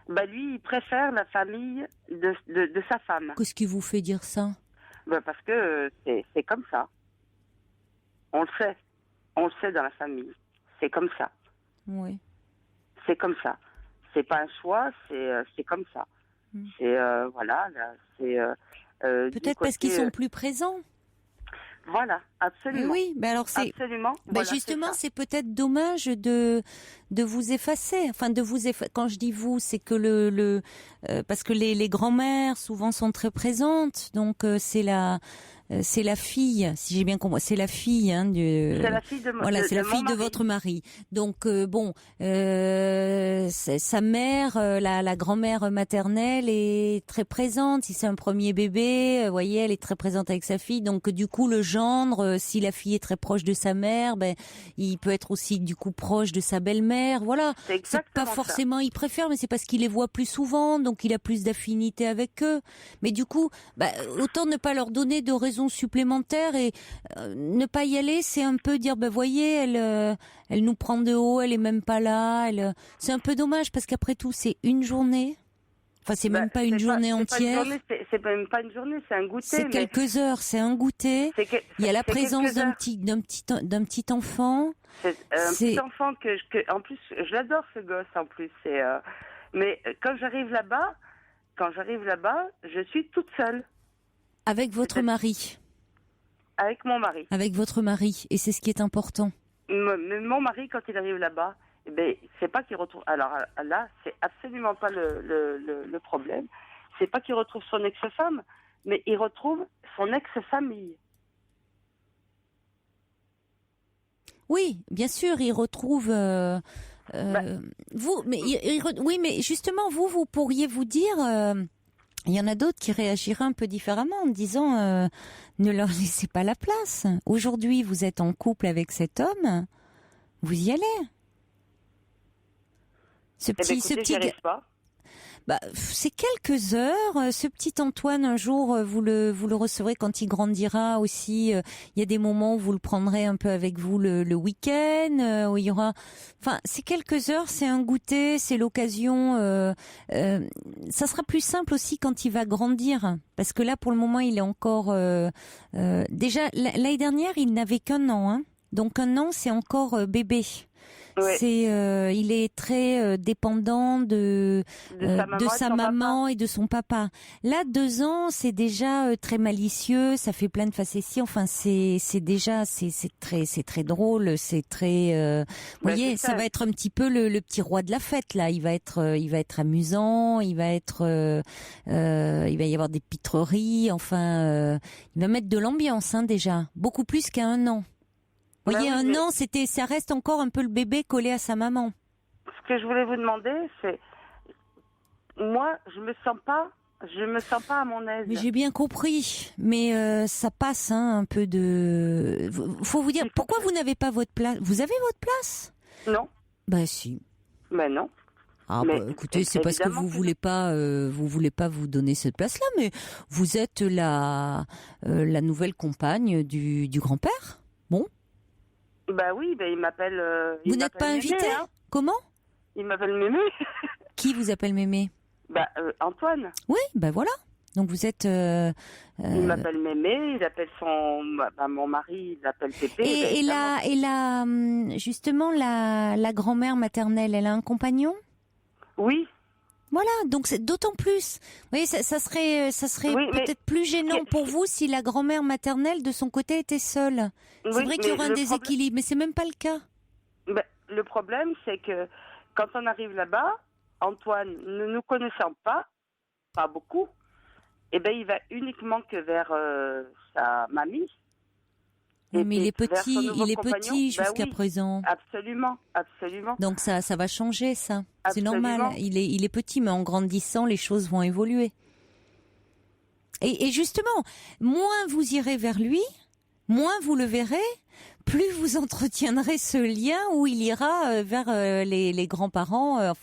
Lui, il préfère la famille de sa femme. Qu'est-ce qui vous fait dire ça? Parce que c'est comme ça. On le sait. On le sait dans la famille. C'est comme ça. Oui. C'est comme ça. C'est pas un choix, c'est comme ça. C'est voilà, là, c'est Peut-être parce qu'ils sont plus présents. Voilà, absolument. Oui, mais alors c'est absolument. Voilà, justement, c'est peut-être dommage de vous effacer. Enfin, quand je dis vous, c'est que parce que les grand-mères souvent sont très présentes, donc c'est la fille, si j'ai bien compris, c'est la fille c'est la fille de voilà, c'est la fille de votre mari. Donc sa mère, la grand-mère maternelle est très présente. Si c'est un premier bébé, vous voyez, elle est très présente avec sa fille. Donc du coup, le gendre, si la fille est très proche de sa mère, il peut être aussi du coup proche de sa belle-mère. Voilà, c'est pas forcément il préfère, mais c'est parce qu'il les voit plus souvent, donc il a plus d'affinité avec eux. Mais du coup, autant ne pas leur donner de raisons supplémentaires et ne pas y aller, c'est un peu dire voyez, elle nous prend de haut, elle est même pas là, c'est un peu dommage parce qu'après tout c'est une journée. Enfin, c'est même pas une journée entière. C'est même pas une journée, c'est un goûter. C'est quelques heures, c'est un goûter. Il y a la présence d'un petit enfant. C'est un petit enfant que en plus je l'adore, ce gosse en plus. Mais quand j'arrive là-bas, je suis toute seule. Avec votre mari. Avec mon mari. Avec votre mari, et c'est ce qui est important. Mon mari, quand il arrive là-bas, c'est pas qu'il retrouve. Alors là, c'est absolument pas le problème. C'est pas qu'il retrouve son ex-femme, mais il retrouve son ex-famille. Oui, bien sûr, il retrouve vous. Mais oui, mais justement, vous pourriez vous dire. Il y en a d'autres qui réagiraient un peu différemment en disant ne leur laissez pas la place. Aujourd'hui, vous êtes en couple avec cet homme, vous y allez. Écoutez, j'y arrive pas. C'est quelques heures. Ce petit Antoine, un jour, vous le recevrez quand il grandira aussi. Il y a des moments où vous le prendrez un peu avec vous le week-end, où il y aura. Enfin, c'est quelques heures, c'est un goûter, c'est l'occasion. Ça sera plus simple aussi quand il va grandir, parce que là, pour le moment, il est encore. Déjà, l'année dernière, il n'avait qu'un an, donc un an, c'est encore bébé. Ouais. Il est très dépendant de sa maman et de son papa. Là, 2 ans, c'est déjà très malicieux, ça fait plein de facéties. Enfin, c'est très drôle, c'est très. Vous voyez, ça va être un petit peu le petit roi de la fête là. Il va être amusant, il va y avoir des pitreries. Enfin, il va mettre de l'ambiance déjà, beaucoup plus qu'à 1 an. Vous voyez, un an, ça reste encore un peu le bébé collé à sa maman. Ce que je voulais vous demander, c'est, moi, je me sens pas à mon aise. Mais j'ai bien compris, mais ça passe un peu de. Faut vous dire, pourquoi vous n'avez pas votre place? Vous avez votre place? Non. Si. Non. Ah écoutez, c'est parce que vous voulez pas vous donner cette place-là, mais vous êtes la nouvelle compagne du grand-père. Bon. Oui, il m'appelle. Vous n'êtes pas invité? Comment? Il m'appelle Mémé. Qui vous appelle Mémé? Antoine. Oui, voilà. Donc vous êtes. Il m'appelle Mémé, il appelle mon mari, il l'appelle Pépé. Et justement, la grand-mère maternelle, elle a un compagnon? Oui. Voilà, donc c'est d'autant plus. Vous voyez, ça serait peut-être plus gênant pour vous si la grand-mère maternelle de son côté était seule. C'est vrai qu'il y aura un déséquilibre, mais c'est même pas le cas. Le problème, c'est que quand on arrive là-bas, Antoine, ne nous connaissant pas beaucoup, il va uniquement que vers sa mamie. Mais il est petit jusqu'à présent. Absolument. Donc ça va changer, ça. C'est Absolument. normal. Il est petit, mais en grandissant, les choses vont évoluer. Et justement, moins vous irez vers lui, moins vous le verrez, plus vous entretiendrez ce lien où il ira vers les grands-parents,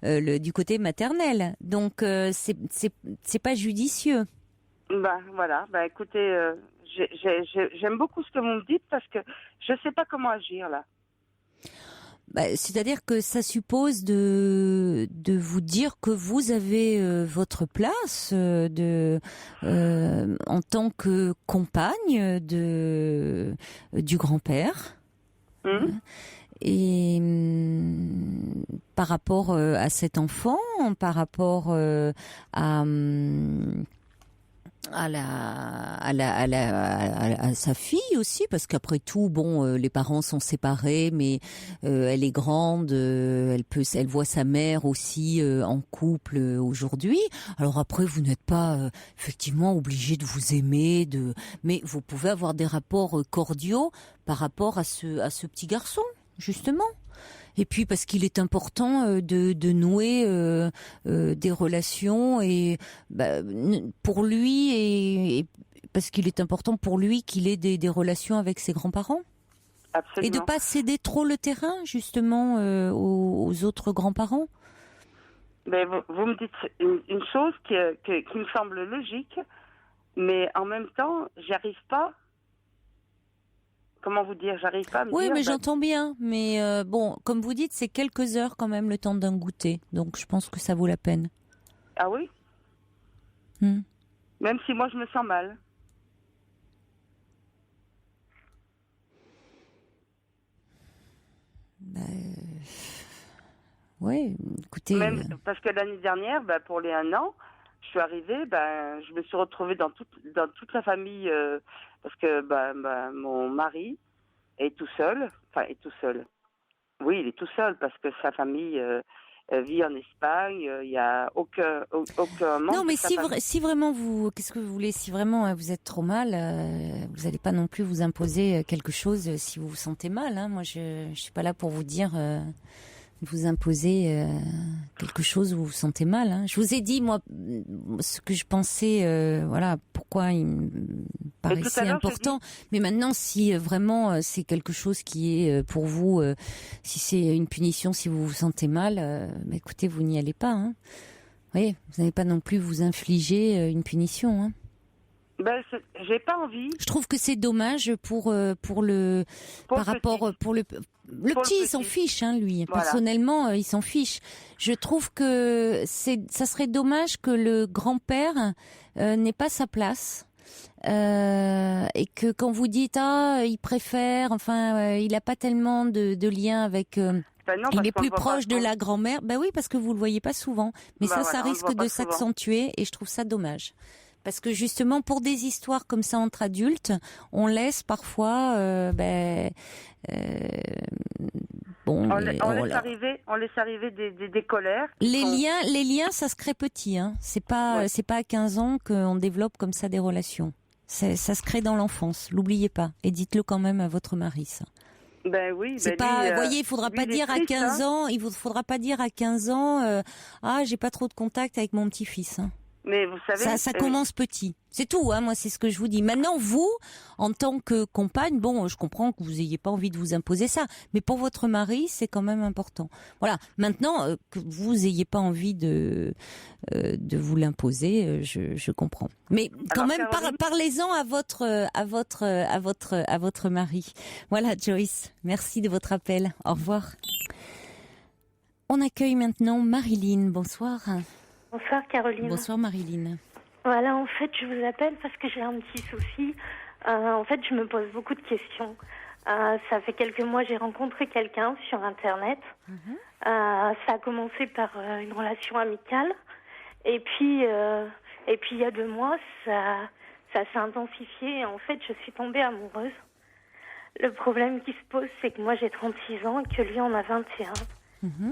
du côté maternel. Donc c'est pas judicieux. Voilà. Écoutez. J'aime beaucoup ce que vous me dites parce que je ne sais pas comment agir là. C'est-à-dire que ça suppose de vous dire que vous avez votre place en tant que compagne du grand-père. par rapport à cet enfant, par rapport à sa fille aussi, parce qu'après tout, les parents sont séparés, mais elle est grande, elle voit sa mère aussi en couple aujourd'hui. Alors après, vous n'êtes pas effectivement obligé de vous aimer, mais vous pouvez avoir des rapports cordiaux par rapport à ce petit garçon, justement. Et puis parce qu'il est important de nouer des relations et pour lui et parce qu'il est important pour lui qu'il ait des relations avec ses grands-parents. Absolument. Et de pas céder trop le terrain justement aux autres grands-parents. Mais vous me dites une chose qui me semble logique, mais en même temps, j'y arrive pas. Comment vous dire, j'arrive pas à me dire... Oui, mais j'entends bien. Mais comme vous dites, c'est quelques heures quand même le temps d'un goûter. Donc je pense que ça vaut la peine. Ah oui? Même si moi je me sens mal. Oui, écoutez... Même parce que l'année dernière, pour les 1 an, je suis arrivée, je me suis retrouvée dans toute la famille, parce que mon mari est tout seul. Enfin, est tout seul. Oui, il est tout seul parce que sa famille vit en Espagne. Il n'y a aucun membre. Non, mais de sa famille. si vraiment qu'est-ce que vous voulez? Si vraiment vous êtes trop mal, vous n'allez pas non plus vous imposer quelque chose si vous vous sentez mal. Hein. Moi, je suis pas là pour vous dire vous imposer quelque chose où vous vous sentez mal. Hein. Je vous ai dit moi ce que je pensais, pourquoi il me paraissait important. Mais maintenant, si vraiment c'est quelque chose qui est pour vous, si c'est une punition, si vous vous sentez mal, écoutez, vous n'y allez pas. Hein. Vous voyez, vous n'allez pas non plus vous infliger une punition. Hein. J'ai pas envie. Je trouve que c'est dommage pour le petit, il s'en fiche, hein, lui. Voilà. Personnellement, il s'en fiche. Je trouve que ça serait dommage que le grand-père n'ait pas sa place. Et que quand vous dites il préfère, il n'a pas tellement de lien avec. Non, il est plus proche de la grand-mère. Oui, parce que vous le voyez pas souvent. Mais ça risque de s'accentuer et je trouve ça dommage. Parce que justement, pour des histoires comme ça entre adultes, on laisse parfois, on laisse arriver des colères. Les liens, ça se crée petit. Hein. C'est pas à 15 ans qu'on développe comme ça des relations. Ça se crée dans l'enfance. L'oubliez pas. Et dites-le quand même à votre mari, ça. Oui. C'est pas, vous voyez, il faudra pas dire à 15 ans. Il faudra pas dire à 15 ans. J'ai pas trop de contact avec mon petit-fils. Hein. Mais vous savez, ça commence petit. C'est tout, hein, moi, c'est ce que je vous dis. Maintenant, vous, en tant que compagne, je comprends que vous n'ayez pas envie de vous imposer ça, mais pour votre mari, c'est quand même important. Voilà. Maintenant, que vous n'ayez pas envie de vous l'imposer, je comprends. Mais quand même, parlez-en à votre mari. Voilà, Joyce. Merci de votre appel. Au revoir. On accueille maintenant Marilyn. Bonsoir. Bonsoir Caroline. Bonsoir Marilyn. Voilà, en fait, je vous appelle parce que j'ai un petit souci. En fait, je me pose beaucoup de questions. Ça fait quelques mois, j'ai rencontré quelqu'un sur Internet. Ça a commencé par une relation amicale. Et puis il y a 2 mois, ça s'est intensifié. Et en fait, je suis tombée amoureuse. Le problème qui se pose, c'est que moi, j'ai 36 ans et que lui en a 21.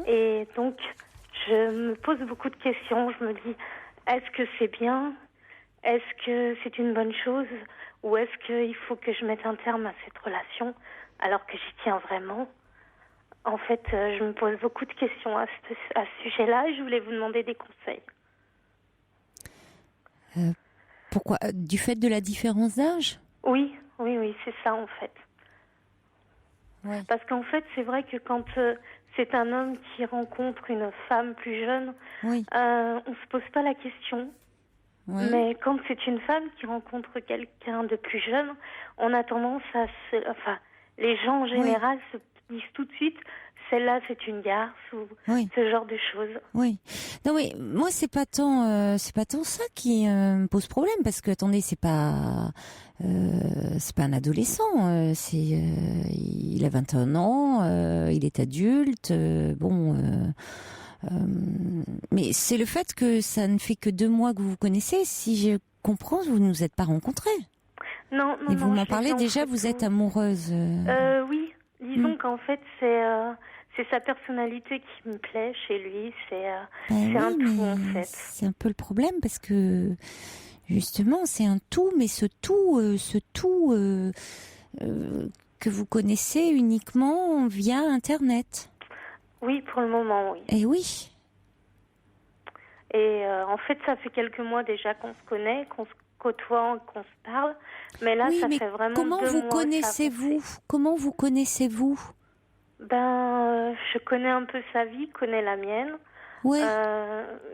Et donc... je me pose beaucoup de questions. Je me dis, est-ce que c'est bien? Est-ce que c'est une bonne chose? Ou est-ce qu'il faut que je mette un terme à cette relation alors que j'y tiens vraiment? En fait, je me pose beaucoup de questions à ce sujet-là et je voulais vous demander des conseils. Pourquoi? Du fait de la différence d'âge? Oui, c'est ça en fait. Ouais. Parce qu'en fait, c'est vrai que quand c'est un homme qui rencontre une femme plus jeune, on se pose pas la question. Oui. Mais quand c'est une femme qui rencontre quelqu'un de plus jeune, on a tendance à les gens en général se disent tout de suite, celle-là, c'est une garce ou ce genre de choses. Oui. Non, mais moi, c'est pas tant ça qui me pose problème, parce que attendez, c'est pas un adolescent. Il a 21 ans, il est adulte. Mais c'est le fait que ça ne fait que 2 mois que vous vous connaissez. Si je comprends, vous ne vous êtes pas rencontrés. Non. Et vous m'en parlez en déjà, fait, vous êtes amoureuse. Oui, disons qu'en fait, c'est sa personnalité qui me plaît chez lui. C'est un tout, en fait. C'est un peu le problème, parce que justement, c'est un tout, mais ce tout que vous connaissez uniquement via Internet. Oui, pour le moment, oui. Et oui. Et en fait, ça fait quelques mois déjà qu'on se connaît, qu'on se côtoie, qu'on se parle. Mais là, ça fait vraiment 2 mois. Comment vous connaissez-vous? Je connais un peu sa vie, connais la mienne. Ouais.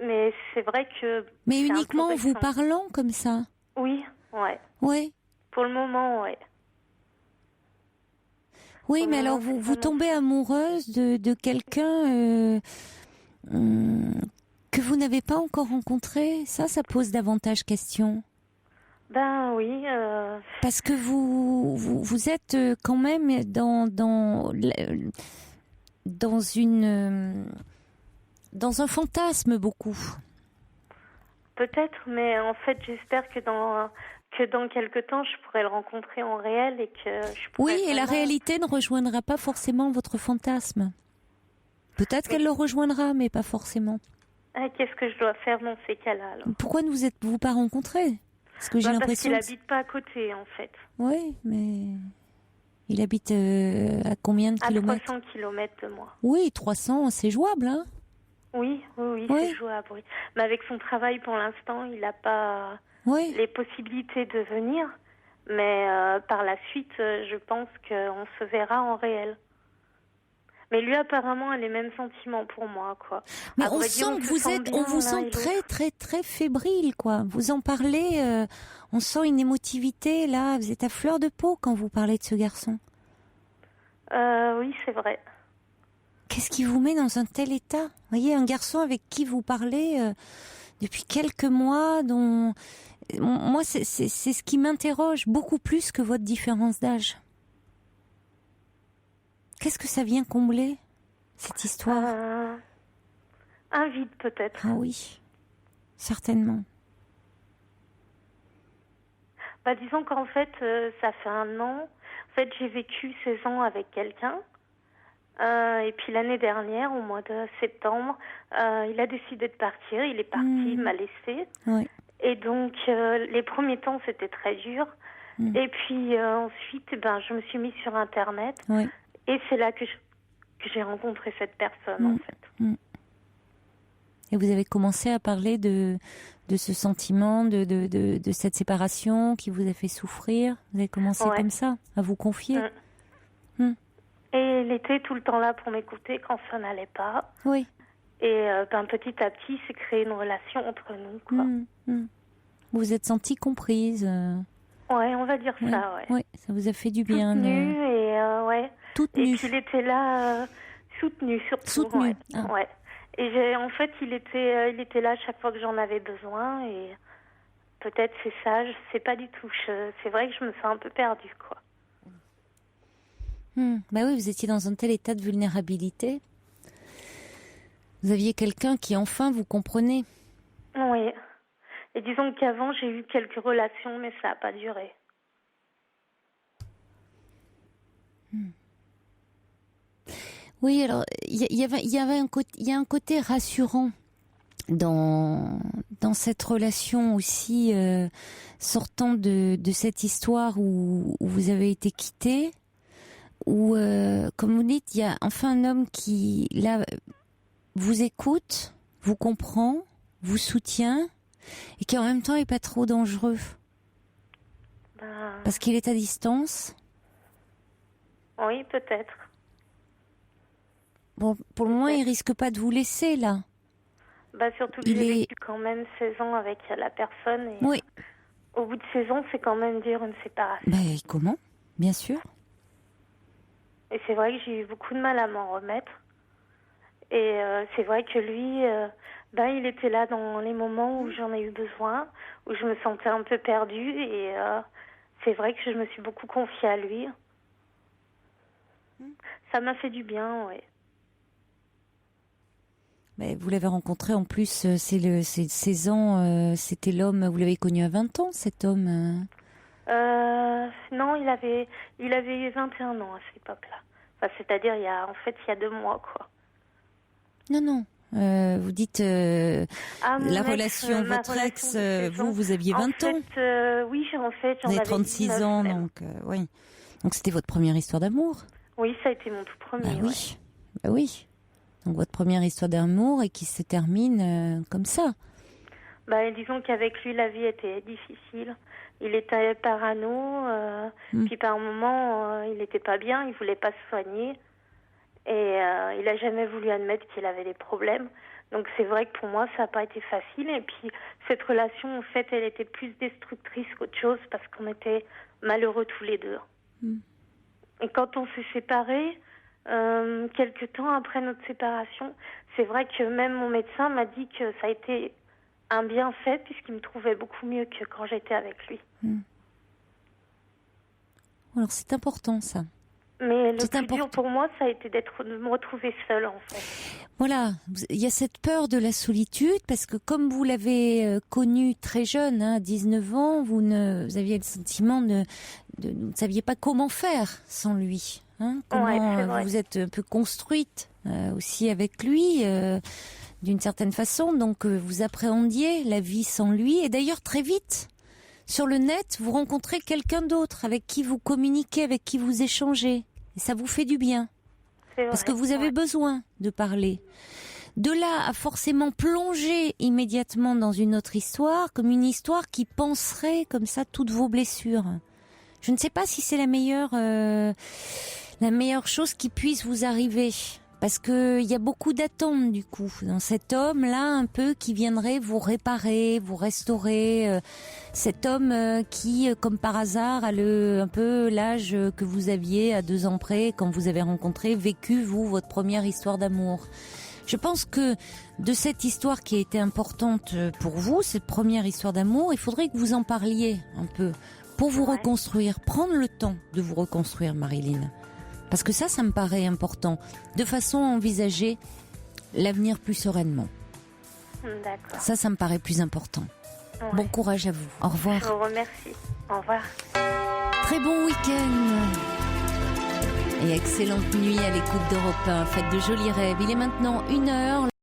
Mais c'est vrai que... Mais uniquement en vous parlant comme ça? Oui, ouais. Ouais. Pour le moment, ouais. Oui, mais alors vous tombez amoureuse de quelqu'un que vous n'avez pas encore rencontré. Ça pose davantage question. Oui. Parce que vous êtes quand même dans un fantasme beaucoup. Peut-être, mais en fait, j'espère que dans quelque temps, je pourrai le rencontrer en réel et que je pourrai... Oui, et la réalité ne rejoindra pas forcément votre fantasme. Peut-être qu'elle le rejoindra, mais pas forcément. Qu'est-ce que je dois faire dans ces cas-là, alors? Pourquoi ne vous êtes-vous pas rencontrés? Parce que j'ai l'impression... Parce qu'il habite pas à côté, en fait. Oui, mais... Il habite à combien de kilomètres? À 300 kilomètres de moi. Oui, 300, c'est jouable, hein? Oui, c'est jouable, oui. Mais avec son travail, pour l'instant, il n'a pas les possibilités de venir. Mais par la suite, je pense qu'on se verra en réel. Mais lui, apparemment, a les mêmes sentiments pour moi, quoi. Mais on sent que on vous sent très, très, très fébrile, quoi. Vous en parlez, on sent une émotivité, là. Vous êtes à fleur de peau quand vous parlez de ce garçon. Oui, c'est vrai. Qu'est-ce qui vous met dans un tel état? Vous voyez, un garçon avec qui vous parlez depuis quelques mois, dont... Moi, c'est ce qui m'interroge beaucoup plus que votre différence d'âge. Qu'est-ce que ça vient combler, cette histoire? Un vide, peut-être. Ah oui, certainement. Disons qu'en fait, ça fait 1 an. En fait, j'ai vécu 16 ans avec quelqu'un. Et puis l'année dernière, au mois de septembre, il a décidé de partir. Il est parti, il m'a laissé. Oui. Et donc, les premiers temps, c'était très dur. Et puis ensuite, je me suis mise sur Internet. Oui. Et c'est là que j'ai rencontré cette personne, en fait. Et vous avez commencé à parler de ce sentiment, de cette séparation qui vous a fait souffrir. Vous avez commencé comme ça, à vous confier. Et il était tout le temps là pour m'écouter quand ça n'allait pas. Oui. Et petit à petit, c'est créé une relation entre nous, quoi. Vous vous êtes sentie comprise. Ouais, on va dire ça, ouais. Oui, ça vous a fait du bien. Soutenue Toute nue. Et puis il était là, soutenu surtout. Soutenu. Ouais. Et en fait, il était là chaque fois que j'en avais besoin. Et peut-être c'est ça, je sais pas du tout. C'est vrai que je me sens un peu perdue, quoi. Oui, vous étiez dans un tel état de vulnérabilité. Vous aviez quelqu'un qui enfin vous comprenait. Oui. Et disons qu'avant, j'ai eu quelques relations, mais ça n'a pas duré. Oui, alors il y a un côté rassurant dans cette relation aussi, sortant de cette histoire où vous avez été quittés, où, comme vous dites, il y a enfin un homme qui là vous écoute, vous comprend, vous soutient, et qui en même temps est pas trop dangereux. Parce qu'il est à distance. Oui, peut-être. Bon, pour le moment, il risque pas de vous laisser, là. Surtout que j'ai vécu quand même 16 ans avec la personne. Et oui. Au bout de 16 ans, c'est quand même dur une séparation. Comment? Bien sûr. Et c'est vrai que j'ai eu beaucoup de mal à m'en remettre. Et c'est vrai que lui, il était là dans les moments où j'en ai eu besoin, où je me sentais un peu perdue. Et c'est vrai que je me suis beaucoup confiée à lui. Ça m'a fait du bien, oui. Mais vous l'avez rencontré en plus, c'est 16 ans, c'était l'homme, vous l'avez connu à 20 ans, cet homme Non, il avait 21 ans à cette époque-là. Enfin, c'est-à-dire, il y a 2 mois, quoi. Non. Vous dites la relation, votre ex, vous aviez 20 ans. Oui, j'en avais 36 ans, donc oui. Donc c'était votre première histoire d'amour. Oui, ça a été mon tout premier. Oui. Donc votre première histoire d'amour et qui se termine comme ça. Disons qu'avec lui, la vie était difficile. Il était parano, puis par un moment, il n'était pas bien, il voulait pas se soigner. Et il n'a jamais voulu admettre qu'il avait des problèmes. Donc c'est vrai que pour moi, ça n'a pas été facile. Et puis cette relation, en fait, elle était plus destructrice qu'autre chose parce qu'on était malheureux tous les deux. Et quand on s'est séparés, quelques temps après notre séparation, c'est vrai que même mon médecin m'a dit que ça a été un bienfait puisqu'il me trouvait beaucoup mieux que quand j'étais avec lui. Alors c'est important ça. Mais le plus dur pour moi, ça a été de me retrouver seule, en fait. Voilà, il y a cette peur de la solitude, parce que comme vous l'avez connu très jeune, à 19 ans, vous aviez le sentiment vous ne saviez pas comment faire sans lui. Comment vous êtes un peu construite aussi avec lui, d'une certaine façon, donc vous appréhendiez la vie sans lui, et d'ailleurs très vite. Sur le net, vous rencontrez quelqu'un d'autre avec qui vous communiquez, avec qui vous échangez. Et ça vous fait du bien. C'est vrai, parce que vous avez besoin de parler. De là à forcément plonger immédiatement dans une autre histoire, comme une histoire qui panserait comme ça toutes vos blessures. Je ne sais pas si c'est la meilleure chose qui puisse vous arriver. Parce que il y a beaucoup d'attentes du coup dans cet homme-là un peu qui viendrait vous réparer, vous restaurer. Cet homme qui, comme par hasard, a un peu l'âge que vous aviez à 2 ans près quand vous avez vécu votre première histoire d'amour. Je pense que de cette histoire qui a été importante pour vous, cette première histoire d'amour, il faudrait que vous en parliez un peu pour vous reconstruire, prendre le temps de vous reconstruire, Marilyn. Parce que ça me paraît important, de façon à envisager l'avenir plus sereinement. D'accord. Ça me paraît plus important. Ouais. Bon courage à vous. Au revoir. Je vous remercie. Au revoir. Très bon week-end. Et excellente nuit à l'écoute d'Europe 1. Faites de jolis rêves. Il est maintenant 1h.